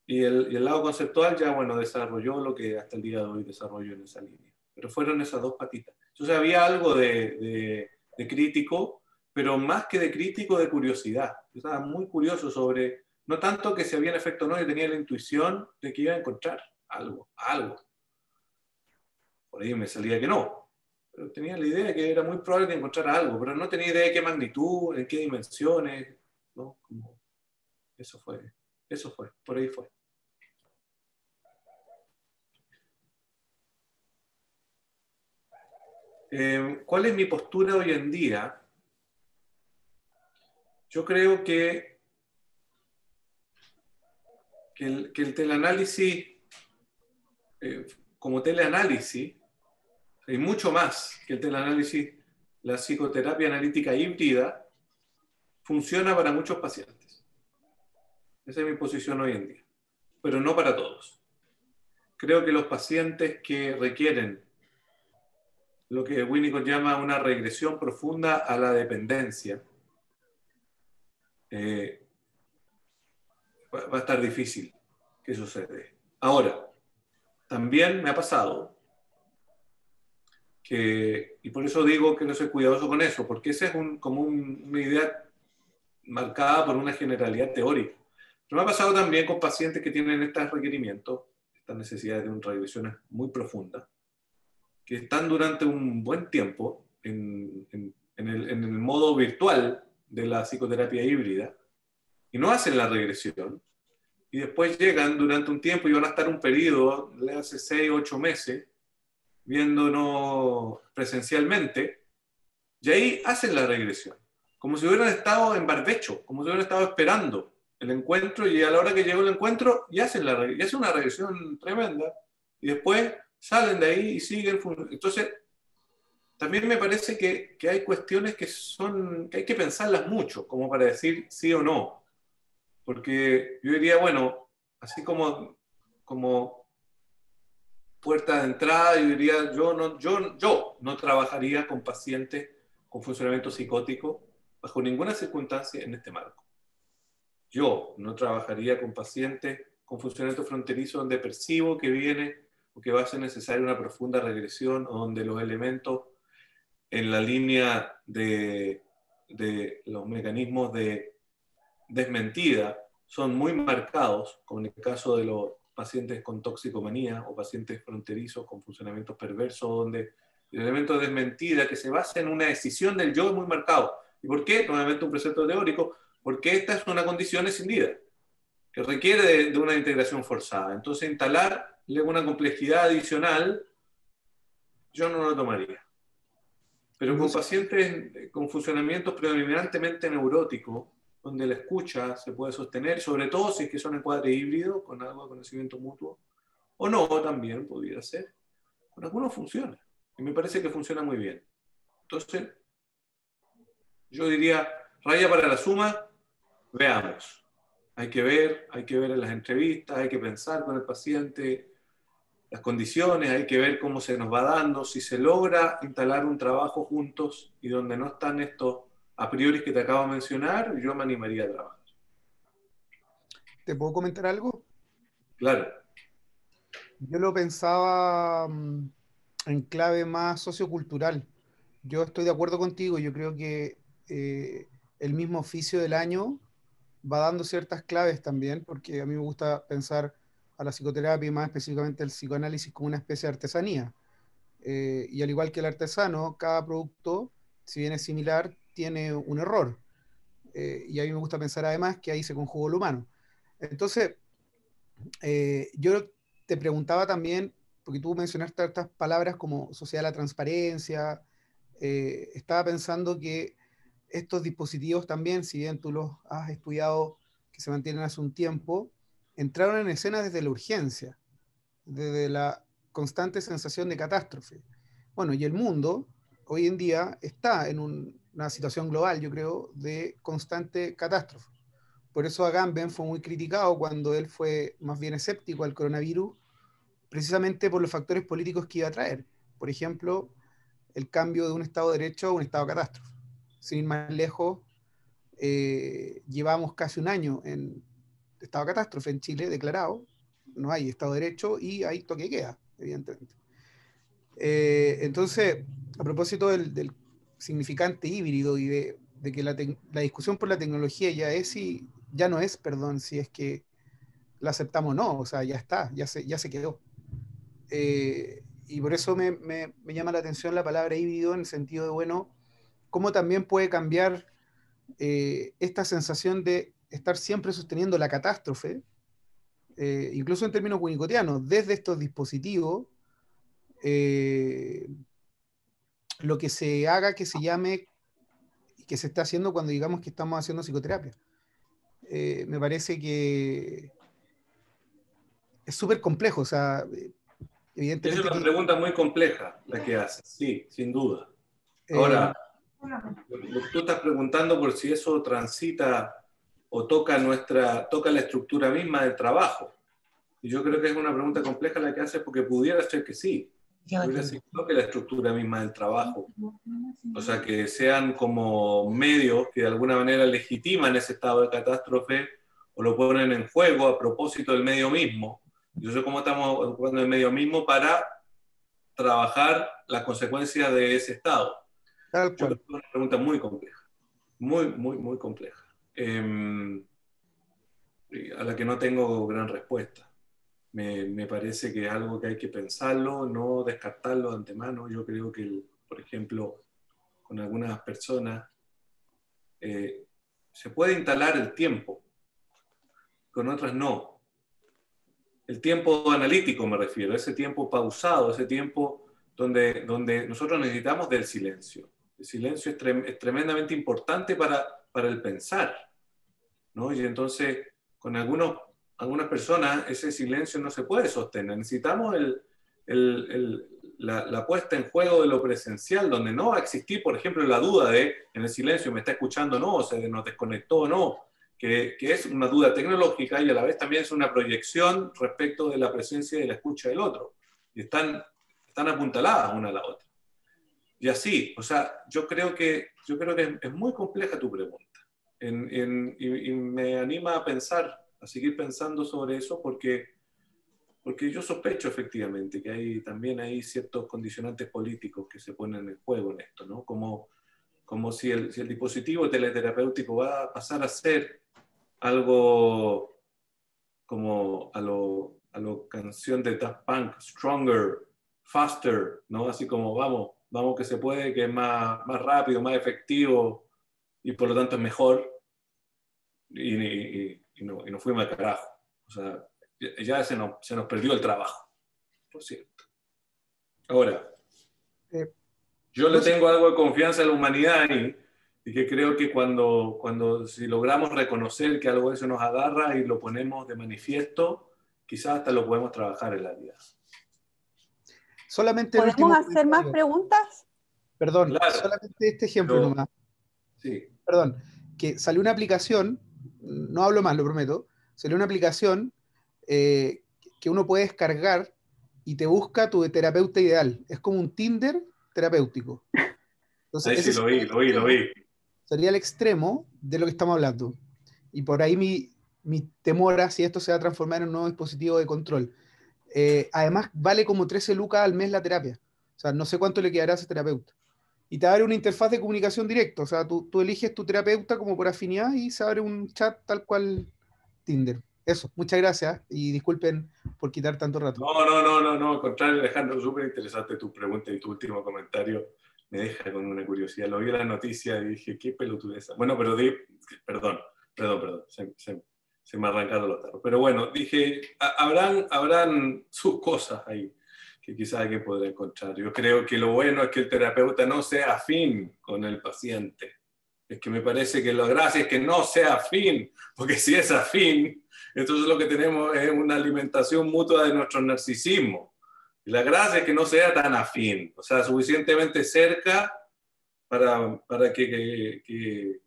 Y el lado conceptual ya, bueno, desarrolló lo que hasta el día de hoy desarrollo en esa línea. Pero fueron esas dos patitas. Entonces había algo de crítico, pero más que de crítico, de curiosidad. Yo estaba muy curioso sobre, no tanto que si había un efecto o no, yo tenía la intuición de que iba a encontrar algo. Por ahí me salía que no. Pero tenía la idea de que era muy probable que encontrara algo, pero no tenía idea de qué magnitud, en qué dimensiones, ¿no? Eso fue, por ahí fue. ¿Cuál es mi postura hoy en día? Yo creo que el teleanálisis, como teleanálisis, y mucho más que el teleanálisis, la psicoterapia analítica híbrida, funciona para muchos pacientes. Esa es mi posición hoy en día, pero no para todos. Creo que los pacientes que requieren lo que Winnicott llama una regresión profunda a la dependencia, va a estar difícil que suceda. Ahora, también me ha pasado que, y por eso digo que no soy cuidadoso con eso, porque esa es como una idea marcada por una generalidad teórica. Pero me ha pasado también con pacientes que tienen estos requerimientos, estas necesidades de regresiones muy profundas, que están durante un buen tiempo en el modo virtual de la psicoterapia híbrida y no hacen la regresión, y después llegan durante un tiempo y van a estar un periodo, le hace 6 o 8 meses, viéndonos presencialmente, y ahí hacen la regresión, como si hubieran estado en barbecho, como si hubieran estado esperando el encuentro, y a la hora que llegó el encuentro, ya hacen una regresión tremenda, y después salen de ahí y siguen. Entonces, también me parece que hay cuestiones que hay que pensarlas mucho, como para decir sí o no. Porque yo diría, bueno, así como puerta de entrada, yo diría, yo no trabajaría con pacientes con funcionamiento psicótico bajo ninguna circunstancia en este marco. Yo no trabajaría con pacientes con funcionamiento fronterizo donde percibo que viene o que va a ser necesaria una profunda regresión, o donde los elementos en la línea de los mecanismos de desmentida son muy marcados, como en el caso de los pacientes con toxicomanía o pacientes fronterizos con funcionamientos perversos, donde el elemento de desmentida que se basa en una decisión del yo es muy marcado. ¿Y por qué? Nuevamente un precepto teórico, porque esta es una condición escindida, que requiere de una integración forzada. Entonces, instalarle una complejidad adicional, yo no lo tomaría. Pero con pacientes con funcionamientos predominantemente neuróticos, donde la escucha se puede sostener, sobre todo si es que son encuadres híbridos, con algo de conocimiento mutuo, o no, también podría ser. Con algunos funciona, y me parece que funciona muy bien. Entonces, yo diría, raya para la suma, veamos. Hay que ver en las entrevistas, hay que pensar con el paciente las condiciones, hay que ver cómo se nos va dando, si se logra instalar un trabajo juntos y donde no están estos a priori que te acabo de mencionar, yo me animaría a trabajar. ¿Te puedo comentar algo? Claro. Yo lo pensaba en clave más sociocultural. Yo estoy de acuerdo contigo, yo creo que el mismo oficio del año va dando ciertas claves también, porque a mí me gusta pensar a la psicoterapia y más específicamente el psicoanálisis como una especie de artesanía. Y al igual que el artesano, cada producto, si bien es similar, tiene un error. Y a mí me gusta pensar además que ahí se conjuga lo humano. Entonces, yo te preguntaba también, porque tú mencionaste estas palabras como sociedad de la transparencia, estaba pensando que estos dispositivos también, si bien tú los has estudiado, que se mantienen hace un tiempo, entraron en escena desde la urgencia, desde la constante sensación de catástrofe. Bueno, y el mundo hoy en día está en una situación global, yo creo, de constante catástrofe. por eso Agamben fue muy criticado cuando él fue más bien escéptico al coronavirus, precisamente por los factores políticos que iba a traer. Por ejemplo, el cambio de un Estado de Derecho a un Estado de catástrofe. Sin ir más lejos, llevamos casi un año en estado de catástrofe en Chile declarado, no hay Estado de Derecho y hay toque de queda, evidentemente. Entonces, a propósito del significante híbrido y de que la discusión por la tecnología ya no es, perdón, si es que la aceptamos o no, o sea, ya está, ya se quedó. Y por eso me llama la atención la palabra híbrido en el sentido de, bueno, cómo también puede cambiar esta sensación de estar siempre sosteniendo la catástrofe, incluso en términos winnicottianos, desde estos dispositivos, lo que se haga que se llame, que se está haciendo cuando digamos que estamos haciendo psicoterapia. Me parece que es súper complejo, o sea, evidentemente... Es una pregunta muy compleja la que haces, sí, sin duda. Ahora, tú estás preguntando por si eso transita o toca la estructura misma del trabajo. Y yo creo que es una pregunta compleja la que haces porque pudiera ser que sí. Pudiera ser que toque la estructura misma del trabajo. O sea, que sean como medios que de alguna manera legitiman ese estado de catástrofe o lo ponen en juego a propósito del medio mismo. Yo sé cómo estamos ocupando el medio mismo para trabajar las consecuencias de ese estado. Yo creo que es una pregunta muy compleja, muy compleja, a la que no tengo gran respuesta. Me parece que es algo que hay que pensarlo, no descartarlo de antemano. Yo creo que, por ejemplo, con algunas personas se puede instalar el tiempo, con otras no. El tiempo analítico me refiero, ese tiempo pausado, ese tiempo donde nosotros necesitamos del silencio. El silencio es tremendamente importante para el pensar, ¿no? Y entonces, con algunas personas, ese silencio no se puede sostener. Necesitamos la puesta en juego de lo presencial, donde no va a existir, por ejemplo, la duda de, en el silencio, ¿me está escuchando o no? ¿O se nos desconectó o no? Que es una duda tecnológica y a la vez también es una proyección respecto de la presencia y de la escucha del otro. Y están apuntaladas una a la otra. Y así, o sea, yo creo que es muy compleja tu pregunta. Y me anima a pensar, a seguir pensando sobre eso, porque yo sospecho efectivamente que también hay ciertos condicionantes políticos que se ponen en juego en esto, ¿no? Como si el dispositivo teleterapéutico va a pasar a ser algo como a lo canción de Daft Punk, Stronger, Faster, ¿no? Así como vamos que se puede, que es más rápido, más efectivo y por lo tanto es mejor y no fuimos al carajo. O sea, ya se nos perdió el trabajo, por cierto. Ahora, yo le tengo algo de confianza a la humanidad ahí, y que creo que si logramos reconocer que algo de eso nos agarra y lo ponemos de manifiesto, quizás hasta lo podemos trabajar en la vida. Solamente ¿Podemos hacer más preguntas? Perdón, claro, solamente este ejemplo nomás. Sí. Perdón, que salió una aplicación, no hablo más, lo prometo, salió una aplicación que uno puede descargar y te busca tu terapeuta ideal. Es como un Tinder terapéutico. Entonces, sí, lo vi. Sería el extremo de lo que estamos hablando. Y por ahí mi temor a si esto se va a transformar en un nuevo dispositivo de control. Además, vale como 13 lucas al mes la terapia. O sea, no sé cuánto le quedará a ese terapeuta. Y te abre una interfaz de comunicación directa. O sea, tú eliges tu terapeuta como por afinidad y se abre un chat tal cual Tinder. Eso, muchas gracias y disculpen por quitar tanto rato. No, al contrario, Alejandro, súper interesante tu pregunta y tu último comentario. Me deja con una curiosidad. Lo vi en la noticia y dije, qué pelotudeza. Bueno, pero perdón, se me arrancaron los tarros. Pero bueno, dije, habrán sus cosas ahí que quizás alguien podrá encontrar. Yo creo que lo bueno es que el terapeuta no sea afín con el paciente. Es que me parece que la gracia es que no sea afín, porque si es afín, entonces lo que tenemos es una alimentación mutua de nuestro narcisismo. Y la gracia es que no sea tan afín, o sea, suficientemente cerca para que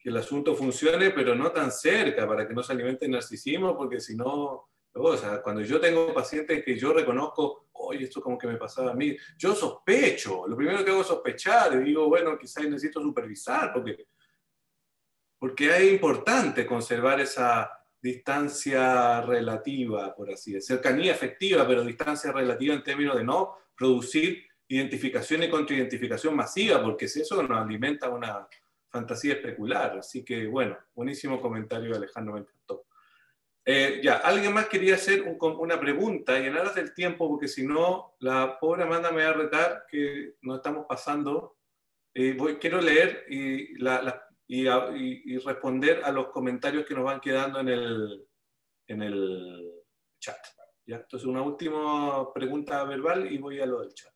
que el asunto funcione, pero no tan cerca, para que no se alimente el narcisismo, porque si no, o sea, cuando yo tengo pacientes que yo reconozco, oye, esto como que me pasaba a mí, yo sospecho, lo primero que hago es sospechar, y digo, bueno, quizás necesito supervisar, porque es importante conservar esa distancia relativa, por así decirlo, cercanía efectiva, pero distancia relativa en términos de no producir identificación y contraidentificación masiva, porque si eso nos alimenta una fantasía especular. Así que, bueno, buenísimo comentario, Alejandro, me encantó. Ya, alguien más quería hacer una pregunta, y en aras del tiempo, porque si no, la pobre Amanda me va a retar que nos estamos pasando. Quiero leer y responder a los comentarios que nos van quedando en el chat. ¿Ya? Entonces, una última pregunta verbal y voy a lo del chat.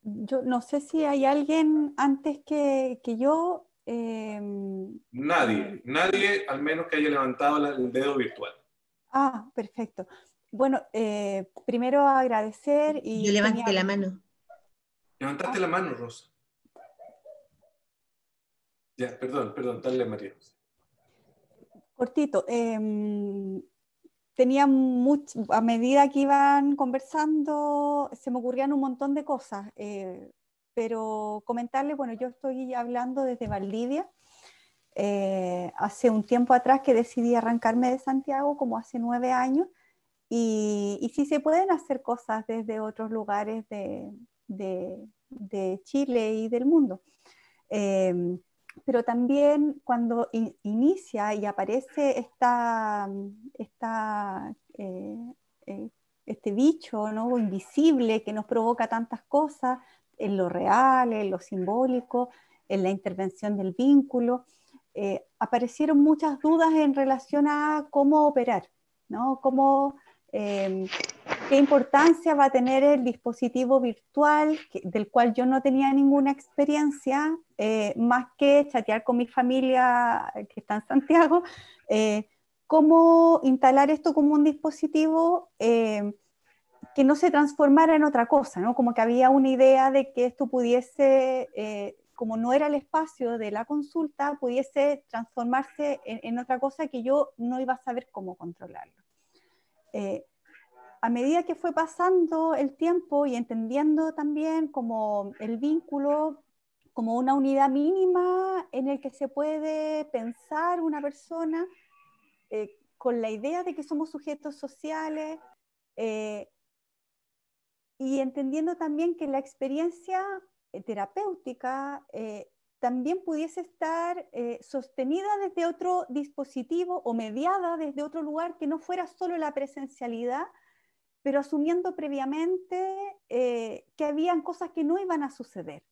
Yo no sé si hay alguien antes que yo. Nadie, al menos que haya levantado el dedo virtual. Ah, perfecto. Bueno, primero agradecer y... Yo levanté la mano. Levantaste la mano, Rosa. Ya, perdón, dale, María. Cortito. Tenía a medida que iban conversando, se me ocurrían un montón de cosas, pero comentarles, bueno, yo estoy hablando desde Valdivia. Hace un tiempo atrás que decidí arrancarme de Santiago, como hace 9 años, y sí se pueden hacer cosas desde otros lugares de Chile y del mundo. Pero también cuando inicia y aparece este bicho, ¿no?, invisible que nos provoca tantas cosas, en lo real, en lo simbólico, en la intervención del vínculo, aparecieron muchas dudas en relación a cómo operar, ¿no? ¿Qué importancia va a tener el dispositivo virtual, del cual yo no tenía ninguna experiencia, más que chatear con mi familia que está en Santiago? ¿Cómo instalar esto como un dispositivo que no se transformara en otra cosa, ¿no? Como que había una idea de que esto pudiese, como no era el espacio de la consulta, pudiese transformarse en otra cosa que yo no iba a saber cómo controlarlo. A medida que fue pasando el tiempo y entendiendo también como el vínculo como una unidad mínima en el que se puede pensar una persona, con la idea de que somos sujetos sociales, y entendiendo también que la experiencia terapéutica también pudiese estar sostenida desde otro dispositivo o mediada desde otro lugar que no fuera solo la presencialidad, pero asumiendo previamente que habían cosas que no iban a suceder,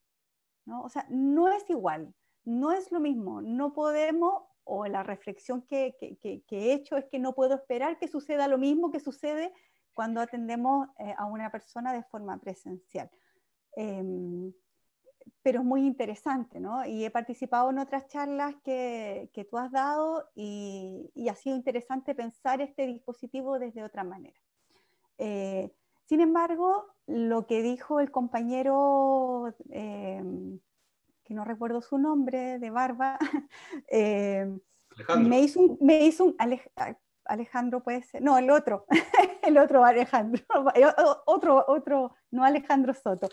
¿no? O sea, no es igual, no es lo mismo, no podemos, o la reflexión que he hecho es que no puedo esperar que suceda lo mismo que sucede cuando atendemos a una persona de forma presencial. Pero es muy interesante, ¿no? Y he participado en otras charlas que tú has dado y ha sido interesante pensar este dispositivo desde otra manera. Sin embargo, lo que dijo el compañero, que no recuerdo su nombre, de barba, me hizo un Alejandro, puede ser, no, el otro, el otro Alejandro, otro, no Alejandro Soto.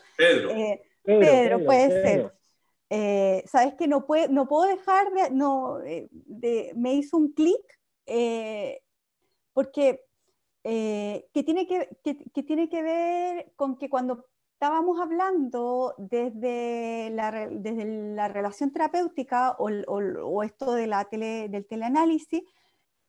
Pedro puede ser. Sabes que no puedo dejar me hizo un clic, porque que tiene que ver con que cuando estábamos hablando desde la relación terapéutica o esto de del teleanálisis,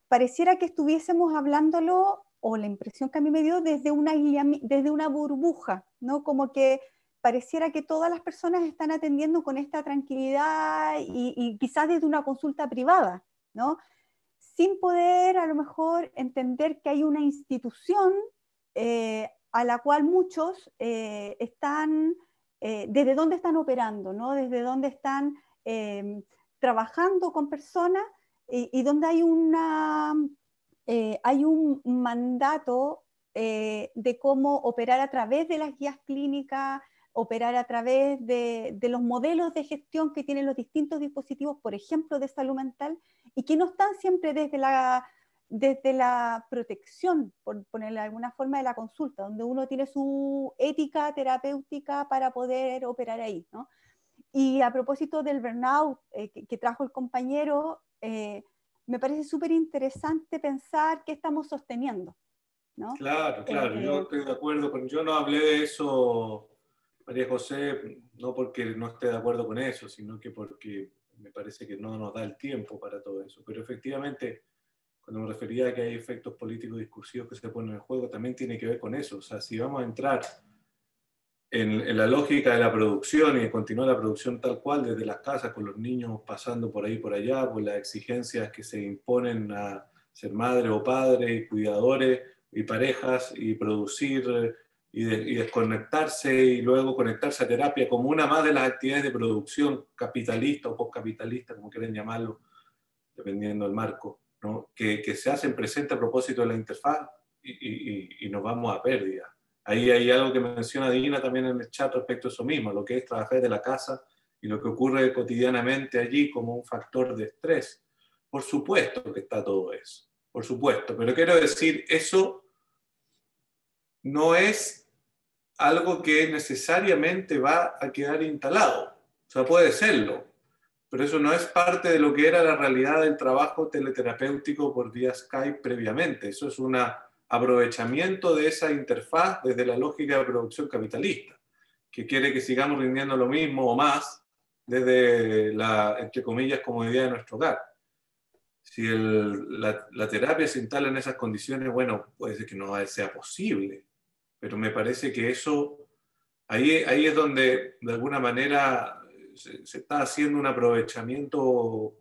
pareciera que estuviésemos hablándolo, o la impresión que a mí me dio, desde una burbuja, ¿no? Como que pareciera que todas las personas están atendiendo con esta tranquilidad y quizás desde una consulta privada, ¿no? Sin poder a lo mejor entender que hay una institución a la cual muchos están, desde dónde están operando, ¿no? Desde dónde están trabajando con personas y donde hay un mandato de cómo operar a través de las guías clínicas, operar a través de los modelos de gestión que tienen los distintos dispositivos, por ejemplo, de salud mental, y que no están siempre desde la protección, por ponerle de alguna forma, de la consulta, donde uno tiene su ética terapéutica para poder operar ahí, ¿no? Y a propósito del burnout que trajo el compañero, me parece súper interesante pensar qué estamos sosteniendo, ¿no? Claro, yo estoy de acuerdo yo no hablé de eso, María José, no porque no esté de acuerdo con eso, sino que porque me parece que no nos da el tiempo para todo eso. Pero efectivamente, cuando me refería a que hay efectos políticos discursivos que se ponen en juego, también tiene que ver con eso. O sea, si vamos a entrar en la lógica de la producción y de continuar la producción tal cual desde las casas, con los niños pasando por ahí por allá, por las exigencias que se imponen a ser madre o padre, y cuidadores y parejas, y producir y desconectarse, y luego conectarse a terapia como una más de las actividades de producción capitalista o postcapitalista, como quieren llamarlo, dependiendo del marco, ¿no? que se hacen presente a propósito de la interfaz, y nos vamos a pérdida. Ahí hay algo que menciona Dina también en el chat respecto a eso mismo, lo que es trabajar de la casa y lo que ocurre cotidianamente allí como un factor de estrés. Por supuesto que está todo eso, por supuesto, pero quiero decir, eso no es algo que necesariamente va a quedar instalado. O sea, puede serlo, pero eso no es parte de lo que era la realidad del trabajo teleterapéutico por vía Skype previamente. Eso es un aprovechamiento de esa interfaz desde la lógica de producción capitalista, que quiere que sigamos rindiendo lo mismo o más desde la, entre comillas, comodidad de nuestro hogar. Si la terapia se instala en esas condiciones, bueno, puede ser que no sea posible, pero me parece que eso, ahí es donde de alguna manera se está haciendo un aprovechamiento,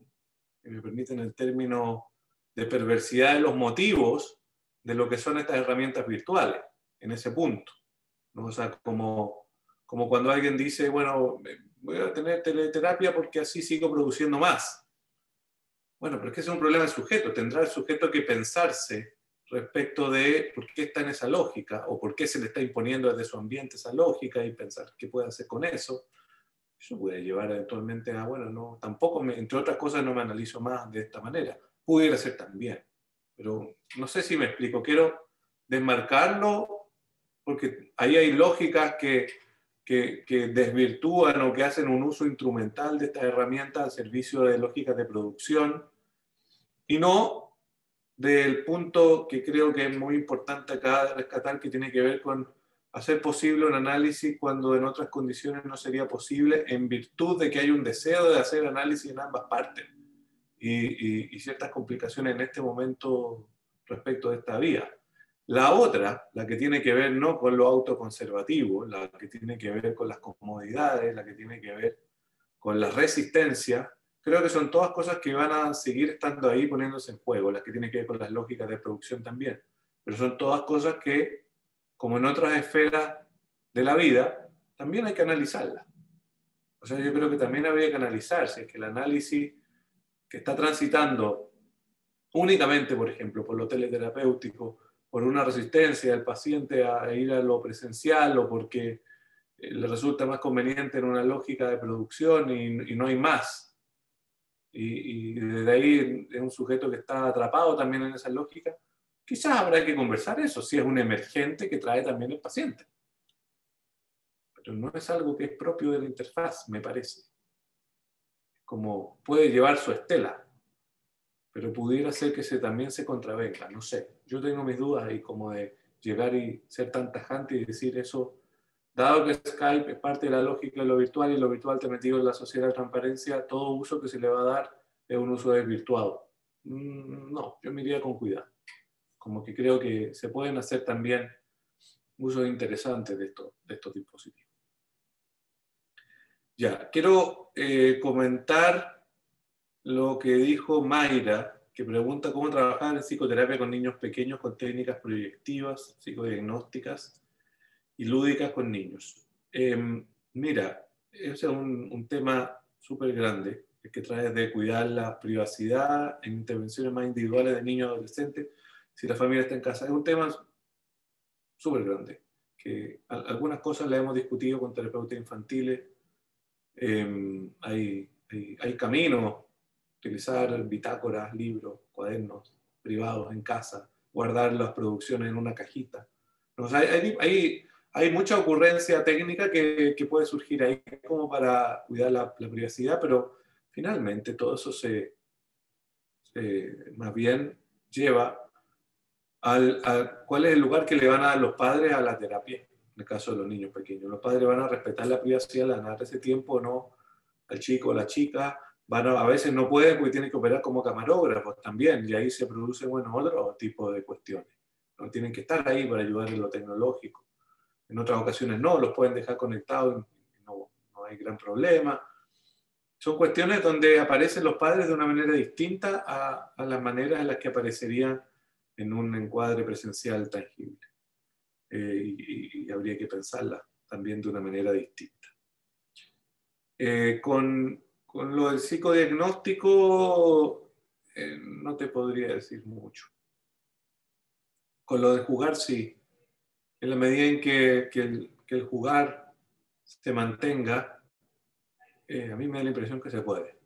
que me permiten el término, de perversidad de los motivos de lo que son estas herramientas virtuales, en ese punto, ¿no? O sea, como cuando alguien dice, bueno, voy a tener teleterapia porque así sigo produciendo más. Bueno, pero es que ese es un problema del sujeto. Tendrá el sujeto que pensarse respecto de por qué está en esa lógica, o por qué se le está imponiendo desde su ambiente esa lógica, y pensar qué puede hacer con eso. Eso puede llevar eventualmente a, bueno, no, tampoco, entre otras cosas, no me analizo más de esta manera. Pudiera ser también, pero no sé si me explico. Quiero desmarcarlo, porque ahí hay lógicas que desvirtúan o que hacen un uso instrumental de estas herramientas al servicio de lógicas de producción, y no del punto que creo que es muy importante acá de rescatar, que tiene que ver con hacer posible un análisis cuando en otras condiciones no sería posible, en virtud de que hay un deseo de hacer análisis en ambas partes y ciertas complicaciones en este momento respecto de esta vía. La otra, la que tiene que ver no con lo autoconservativo, la que tiene que ver con las comodidades, la que tiene que ver con la resistencia, creo que son todas cosas que van a seguir estando ahí poniéndose en juego, las que tienen que ver con las lógicas de producción también. Pero son todas cosas que, como en otras esferas de la vida, también hay que analizarlas. O sea, yo creo que también habría que analizar si es que el análisis que está transitando únicamente, por ejemplo, por lo teleterapéutico, por una resistencia del paciente a ir a lo presencial, o porque le resulta más conveniente en una lógica de producción y no hay más. Y desde ahí es un sujeto que está atrapado también en esa lógica. Quizás habrá que conversar eso, si es un emergente que trae también el paciente. Pero no es algo que es propio de la interfaz, me parece. Como puede llevar su estela, pero pudiera ser que también se contravenga, no sé. Yo tengo mis dudas ahí, como de llegar y ser tan tajante y decir eso, dado que Skype es parte de la lógica de lo virtual y lo virtual te metido en la sociedad de transparencia, todo uso que se le va a dar es un uso desvirtuado. No, yo me iría con cuidado. Como que creo que se pueden hacer también usos interesantes de estos dispositivos. Ya, quiero comentar lo que dijo Mayra, que pregunta cómo trabajar en psicoterapia con niños pequeños con técnicas proyectivas, psicodiagnósticas y lúdicas con niños. Mira, ese es un tema súper grande, que trae de cuidar la privacidad en intervenciones más individuales de niños y adolescentes, si la familia está en casa. Es un tema súper grande, algunas cosas las hemos discutido con terapeutas infantiles. Hay caminos, utilizar bitácoras, libros, cuadernos privados en casa, guardar las producciones en una cajita. O sea, hay mucha ocurrencia técnica que puede surgir ahí como para cuidar la privacidad, pero finalmente todo eso más bien lleva cuál es el lugar que le van a dar los padres a la terapia, en el caso de los niños pequeños. Los padres van a respetar la privacidad, le van a dar ese tiempo, no al chico o la chica, a veces no pueden porque tienen que operar como camarógrafos también, y ahí se producen, bueno, otro tipo de cuestiones. No tienen que estar ahí para ayudar en lo tecnológico. En otras ocasiones no, los pueden dejar conectados, no hay gran problema. Son cuestiones donde aparecen los padres de una manera distinta a las maneras en las que aparecerían en un encuadre presencial tangible. Y habría que pensarla también de una manera distinta. Con lo del psicodiagnóstico, no te podría decir mucho. Con lo de jugar, sí. En la medida en que el jugar se mantenga, a mí me da la impresión que se puede.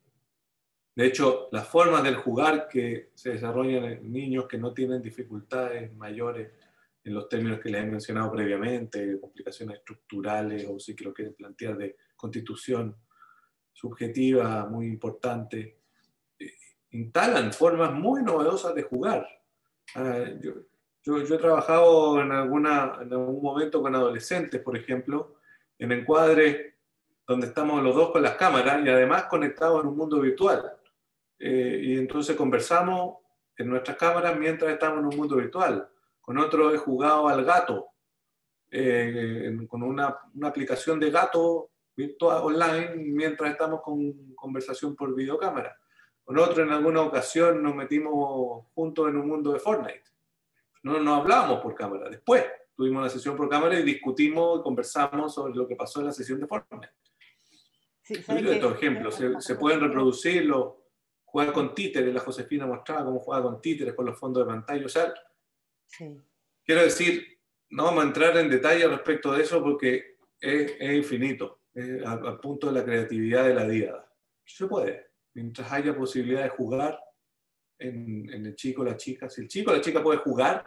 De hecho, las formas del jugar que se desarrollan en niños que no tienen dificultades mayores en los términos que les he mencionado previamente, complicaciones estructurales o si que lo quieren plantear de constitución subjetiva muy importante, instalan formas muy novedosas de jugar. Yo he trabajado en algún momento con adolescentes, por ejemplo, en encuadres donde estamos los dos con las cámaras y además conectados en un mundo virtual. Y entonces conversamos en nuestras cámaras mientras estamos en un mundo virtual. Con otro he jugado al gato, con una aplicación de gato virtual online mientras estamos con conversación por videocámara. Con otro en alguna ocasión nos metimos juntos en un mundo de Fortnite. No hablábamos por cámara. Después tuvimos una sesión por cámara y discutimos y conversamos sobre lo que pasó en la sesión de Fortnite. Sí, Estos ejemplos se pueden reproducirlo. Jugar con títeres, la Josefina mostraba cómo jugaba con títeres, con los fondos de pantalla. O sea, sí. Quiero decir, no vamos a entrar en detalle respecto de eso porque es infinito, al punto de la creatividad de la diada. Se puede, mientras haya posibilidad de jugar en el chico o la chica. Si el chico o la chica puede jugar,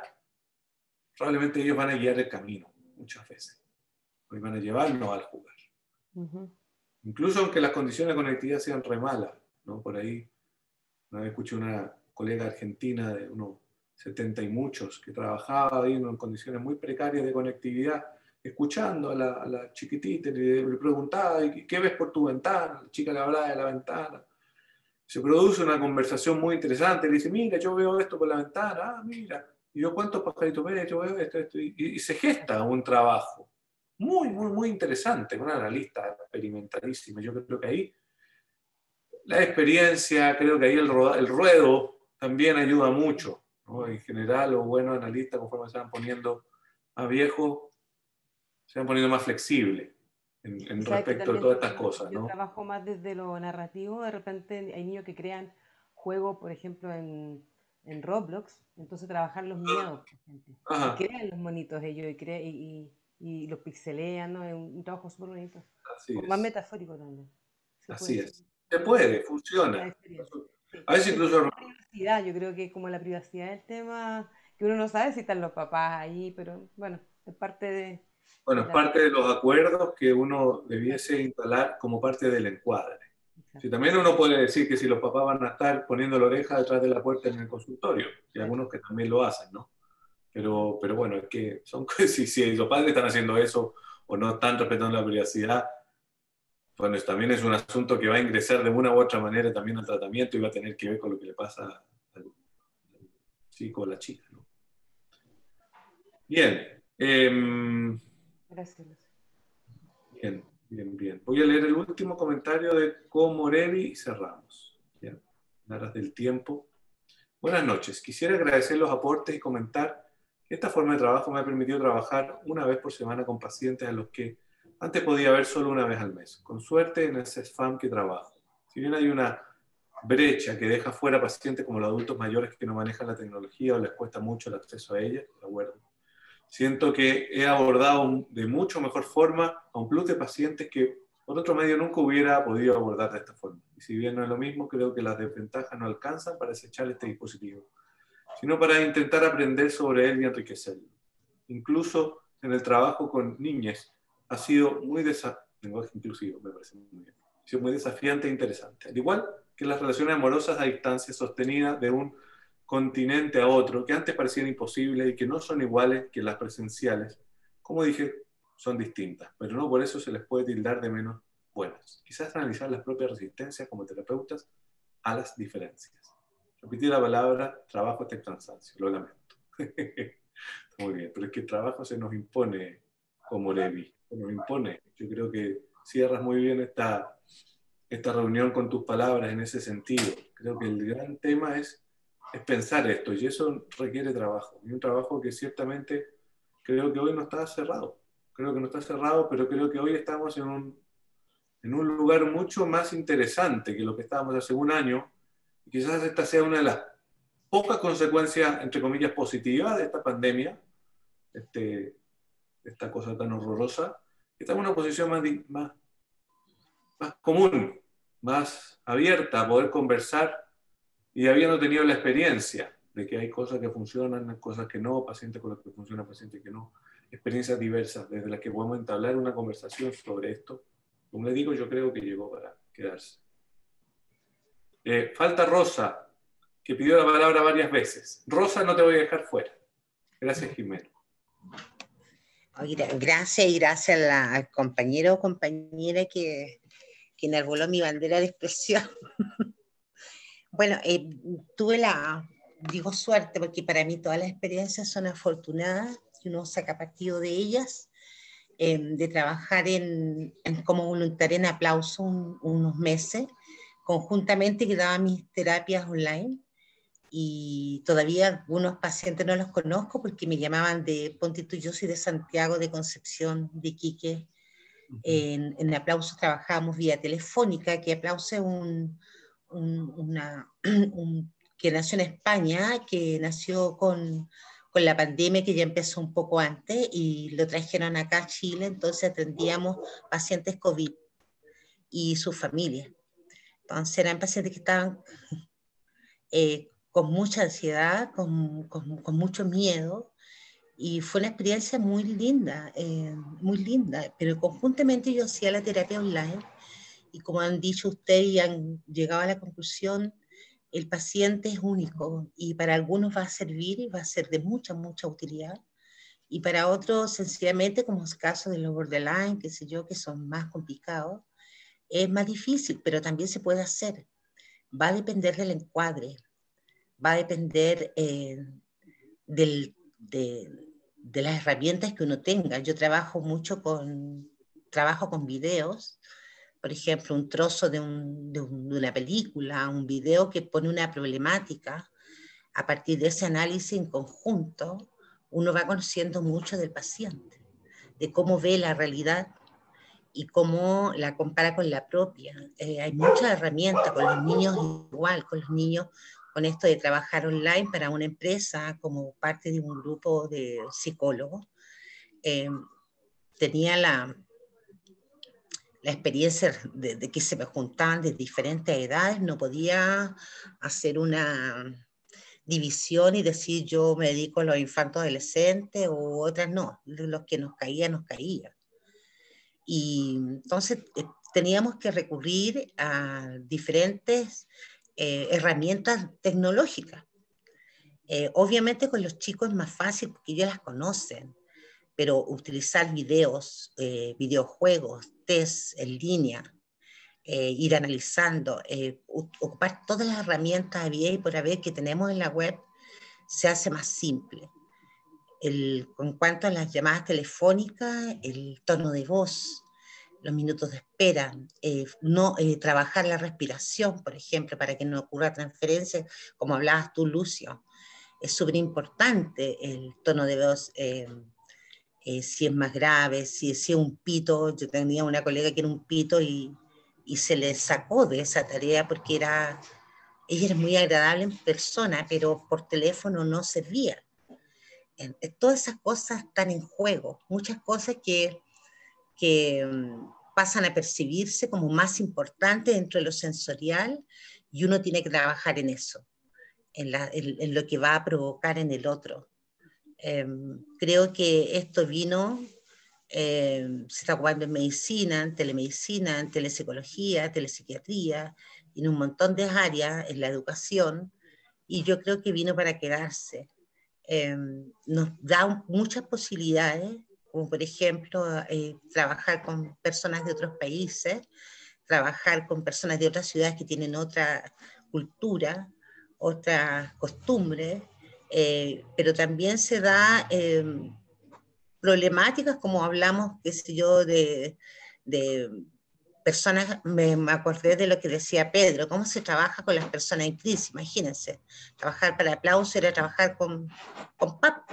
probablemente ellos van a guiar el camino, muchas veces. Y van a llevarnos al jugar. Incluso aunque las condiciones de conectividad sean re malas, ¿no? Por ahí, una vez escuché una colega argentina de unos 70 y muchos que trabajaba ahí en condiciones muy precarias de conectividad, escuchando a la chiquitita, le preguntaba, ¿qué ves por tu ventana? La chica le hablaba de la ventana. Se produce una conversación muy interesante, le dice, mira, yo veo esto por la ventana, mira, y yo cuántos pajaritos ves, yo veo esto, y se gesta un trabajo muy interesante, con una analista experimentalísima. Yo creo que ahí la experiencia, creo que ahí el ruedo también ayuda mucho, ¿no? En general, los buenos analistas, conforme se van poniendo más viejos, se van poniendo más flexibles en respecto de todas estas cosas, ¿no? Yo trabajo más desde lo narrativo. De repente hay niños que crean juegos, por ejemplo, en Roblox, entonces trabajar los miedos, por ejemplo. Y crean los monitos ellos y los pixelean, ¿no? Es un trabajo súper bonito. Así es. Más metafórico también. Así es. Se puede, funciona. A veces incluso... Yo creo que como la privacidad es el tema, que uno no sabe si están los papás ahí, pero bueno, es parte de... Bueno, es parte de los acuerdos que uno debiese instalar como parte del encuadre. Si también uno puede decir que si los papás van a estar poniendo la oreja detrás de la puerta en el consultorio, y algunos que también lo hacen, ¿no? Pero bueno, es que son si los padres están haciendo eso o no están respetando la privacidad, bueno, también es un asunto que va a ingresar de una u otra manera también al tratamiento y va a tener que ver con lo que le pasa al chico o la chica, ¿no? Bien. Gracias. Bien. Voy a leer el último comentario de Comorevi y cerramos. Bien. En aras del tiempo. Buenas noches. Quisiera agradecer los aportes y comentar que esta forma de trabajo me ha permitido trabajar una vez por semana con pacientes a los que antes podía ver solo una vez al mes. Con suerte en el CESFAM que trabajo. Si bien hay una brecha que deja fuera pacientes como los adultos mayores que no manejan la tecnología o les cuesta mucho el acceso a ella, de acuerdo. Siento que he abordado de mucho mejor forma a un plus de pacientes que por otro medio nunca hubiera podido abordar de esta forma. Y si bien no es lo mismo, creo que las desventajas no alcanzan para desechar este dispositivo, sino para intentar aprender sobre él y enriquecerlo. Incluso en el trabajo con niñas ha sido muy lenguaje inclusivo, me parece muy bien. Ha sido muy desafiante e interesante. Al igual que las relaciones amorosas a distancia sostenidas de un continente a otro, que antes parecían imposibles y que no son iguales que las presenciales, como dije, son distintas, pero no por eso se les puede tildar de menos buenas. Quizás analizar las propias resistencias como terapeutas a las diferencias. Repetí la palabra trabajo hasta el cansancio, lo lamento. Muy bien, pero es que el trabajo se nos impone como Levi, se nos impone. Yo creo que cierras muy bien esta reunión con tus palabras en ese sentido. Creo que el gran tema es pensar esto, y eso requiere trabajo, y un trabajo que ciertamente creo que hoy no está cerrado. Creo que no está cerrado, pero creo que hoy estamos en un lugar mucho más interesante que lo que estábamos hace un año, y quizás esta sea una de las pocas consecuencias, entre comillas, positivas de esta pandemia, esta cosa tan horrorosa, que estamos en una posición más común, más abierta a poder conversar, y habiendo tenido la experiencia de que hay cosas que funcionan, cosas que no, pacientes con los que funcionan, pacientes que no, experiencias diversas desde las que podemos entablar una conversación sobre esto. Como les digo, yo creo que llegó para quedarse. Falta Rosa, que pidió la palabra varias veces. Rosa, no te voy a dejar fuera. Gracias, Jimena. Gracias, y gracias al compañero o compañera que enarboló mi bandera de expresión. Bueno, tuve digo suerte, porque para mí todas las experiencias son afortunadas y uno saca partido de ellas, de trabajar como voluntaria en Aplauso unos meses, conjuntamente, que daba mis terapias online, y todavía algunos pacientes no los conozco porque me llamaban ponte tú, yo soy de Santiago de Concepción, de Iquique. En Aplauso trabajábamos vía telefónica, que Aplauso es que nació en España, que nació con la pandemia, que ya empezó un poco antes, y lo trajeron acá a Chile. Entonces atendíamos pacientes COVID y sus familias. Entonces eran pacientes que estaban con mucha ansiedad, con mucho miedo, y fue una experiencia muy linda, pero conjuntamente yo hacía la terapia online, y como han dicho ustedes y han llegado a la conclusión, el paciente es único, y para algunos va a servir y va a ser de mucha utilidad, y para otros sencillamente, como es el caso de los borderline, qué sé yo, que son más complicados, es más difícil, pero también se puede hacer. Va a depender del encuadre, va a depender de las herramientas que uno tenga. Yo trabajo mucho con videos, por ejemplo, un trozo de una película, un video que pone una problemática. A partir de ese análisis en conjunto, uno va conociendo mucho del paciente, de cómo ve la realidad y cómo la compara con la propia. Hay muchas herramientas, con los niños igual, con los niños, con esto de trabajar online para una empresa como parte de un grupo de psicólogos. Tenía la experiencia de que se me juntaban de diferentes edades, no podía hacer una división y decir yo me dedico a los infantos adolescentes o otras no, los que nos caían. Y entonces teníamos que recurrir a diferentes herramientas tecnológicas. Obviamente con los chicos es más fácil porque ellos las conocen, pero utilizar videos, videojuegos, test en línea, ir analizando, ocupar todas las herramientas había y por haber que tenemos en la web, se hace más simple. En cuanto a las llamadas telefónicas, el tono de voz, los minutos de espera, trabajar la respiración, por ejemplo, para que no ocurra transferencia, como hablabas tú, Lucio. Es súper importante el tono de voz, si es más grave, si es un pito. Yo tenía una colega que era un pito y se le sacó de esa tarea porque ella era muy agradable en persona, pero por teléfono no servía. todas esas cosas están en juego, muchas cosas que pasan a percibirse como más importantes dentro de lo sensorial, y uno tiene que trabajar en eso, en lo que va a provocar en el otro. Creo que esto vino, se está ocupando en medicina, en telemedicina, en telepsicología, telepsiquiatría, en un montón de áreas, en la educación, y yo creo que vino para quedarse. Nos da muchas posibilidades, como por ejemplo trabajar con personas de otros países, trabajar con personas de otras ciudades que tienen otra cultura, otras costumbres, pero también se da problemáticas como hablamos, qué sé yo, de personas, me acordé de lo que decía Pedro, cómo se trabaja con las personas en crisis, imagínense, trabajar para aplauso era trabajar con PAP,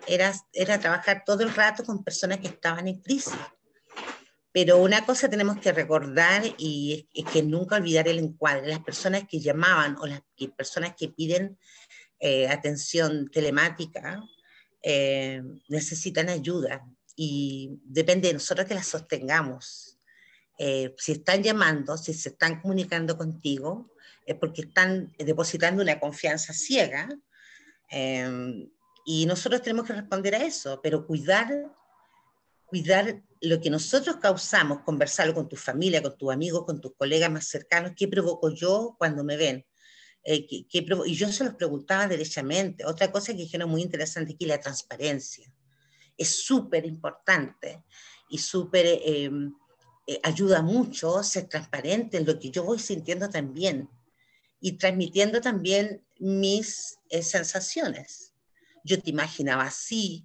era trabajar todo el rato con personas que estaban en crisis. Pero una cosa tenemos que recordar y es que nunca olvidar el encuadre, las personas que llamaban o las personas que piden atención telemática necesitan ayuda y depende de nosotros que las sostengamos. Si están llamando, si se están comunicando contigo, es porque están depositando una confianza ciega, y nosotros tenemos que responder a eso, pero cuidar lo que nosotros causamos, conversarlo con tu familia, con tus amigos, con tus colegas más cercanos, qué provoco yo cuando me ven. Y yo se los preguntaba derechamente. Otra cosa que dijeron muy interesante aquí, la transparencia. Es súper importante y súper ayuda mucho ser transparente en lo que yo voy sintiendo también y transmitiendo también mis sensaciones. Yo te imaginaba así,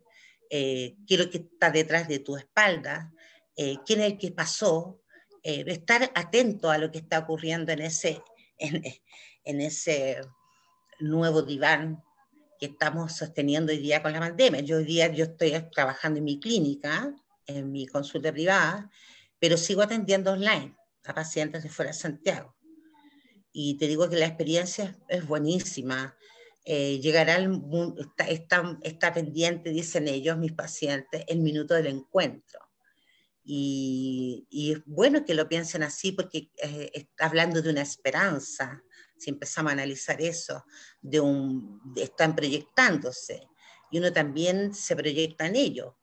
qué es lo que está detrás de tu espalda, quién es el que pasó, estar atento a lo que está ocurriendo en ese nuevo diván que estamos sosteniendo hoy día con la pandemia. Hoy día yo estoy trabajando en mi clínica, en mi consulta privada, pero sigo atendiendo online a pacientes de fuera de Santiago. Y te digo que la experiencia es buenísima. Llegará al mundo, está pendiente, dicen ellos, mis pacientes, el minuto del encuentro. Y es bueno que lo piensen así porque está hablando de una esperanza, si empezamos a analizar eso, están proyectándose y uno también se proyecta en ello.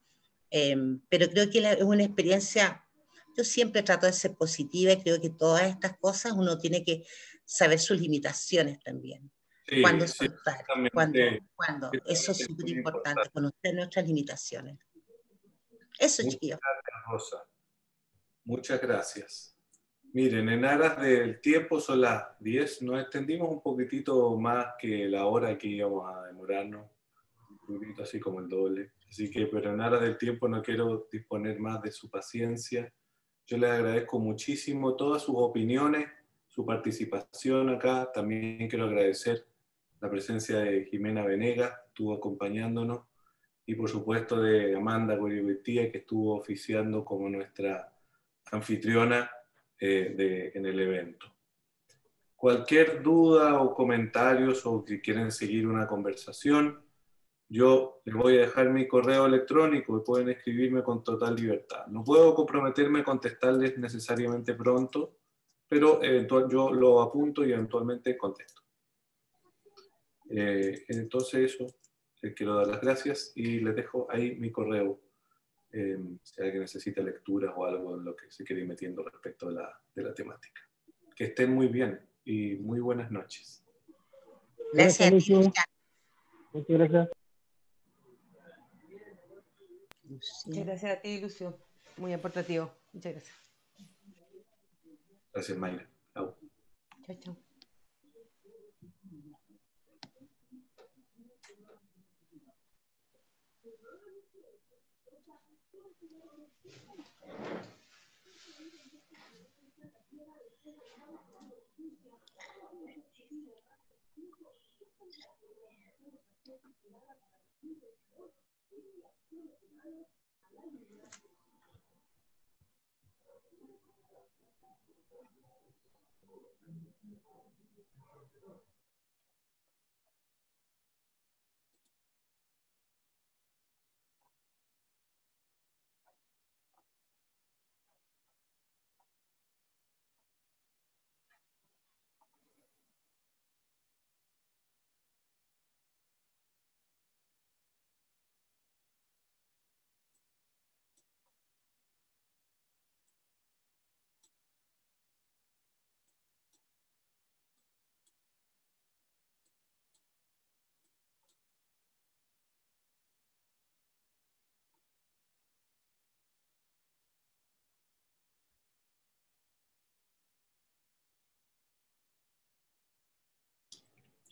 Pero creo que es una experiencia, yo siempre trato de ser positiva y creo que todas estas cosas uno tiene que saber sus limitaciones también. Sí, Cuándo sí, soltar, exactamente, eso es es súper muy importante, importante. conocer nuestras limitaciones. Eso, Muchas chiquillos. gracias, Rosa. Muchas gracias. Miren, en aras del tiempo son las 10, nos extendimos un poquitito más que la hora que íbamos a demorarnos, un poquito así como el doble. Así que, pero en aras del tiempo no quiero disponer más de su paciencia. Yo les agradezco muchísimo todas sus opiniones, su participación acá. También quiero agradecer la presencia de Jimena Venegas, estuvo acompañándonos, y por supuesto de Amanda Gorigoitía, que estuvo oficiando como nuestra anfitriona en el evento. Cualquier duda o comentarios o si quieren seguir una conversación, yo les voy a dejar mi correo electrónico y pueden escribirme con total libertad. No puedo comprometerme a contestarles necesariamente pronto, pero yo lo apunto y eventualmente contesto. Entonces eso, les quiero dar las gracias y les dejo ahí mi correo, si alguien necesita lecturas o algo en lo que se quiere ir metiendo respecto de la temática. Que estén muy bien y muy buenas noches. Gracias a ti, Lucio. Muchas gracias. Muchas gracias a ti, Lucio. Muy aportativo. Muchas gracias. Gracias, Mayra. Chao. Chao, chao.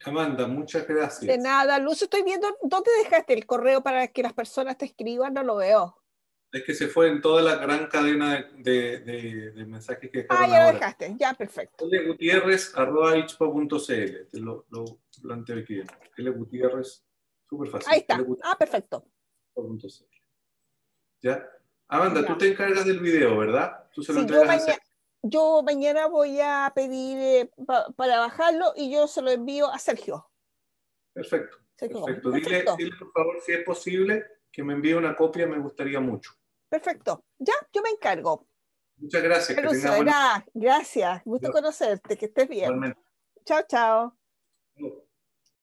Amanda, muchas gracias. De nada, Lucio, estoy viendo, ¿dónde dejaste el correo para que las personas te escriban? No lo veo. Es que se fue en toda la gran cadena de mensajes que dejaron Ah, ya lo ahora. dejaste, ya, perfecto. lgutierrez@ixpa.cl. Te lo planteo aquí. Gutierrez, súper fácil. Ahí está. Ah, perfecto. ¿Ya? Amanda, Ya. tú te encargas del video, ¿verdad? Tú se lo Sí, entregas a yo mañana voy a pedir para bajarlo y yo se lo envío a Sergio. Perfecto. Sergio Gómez. Perfecto. Dile, por favor, si es posible, que me envíe una copia, me gustaría mucho. Perfecto. Ya, yo me encargo. Muchas gracias. Que Lucio, tengas buena... gracias. Gusto conocerte. Que estés bien. Igualmente. Chao, chao. No.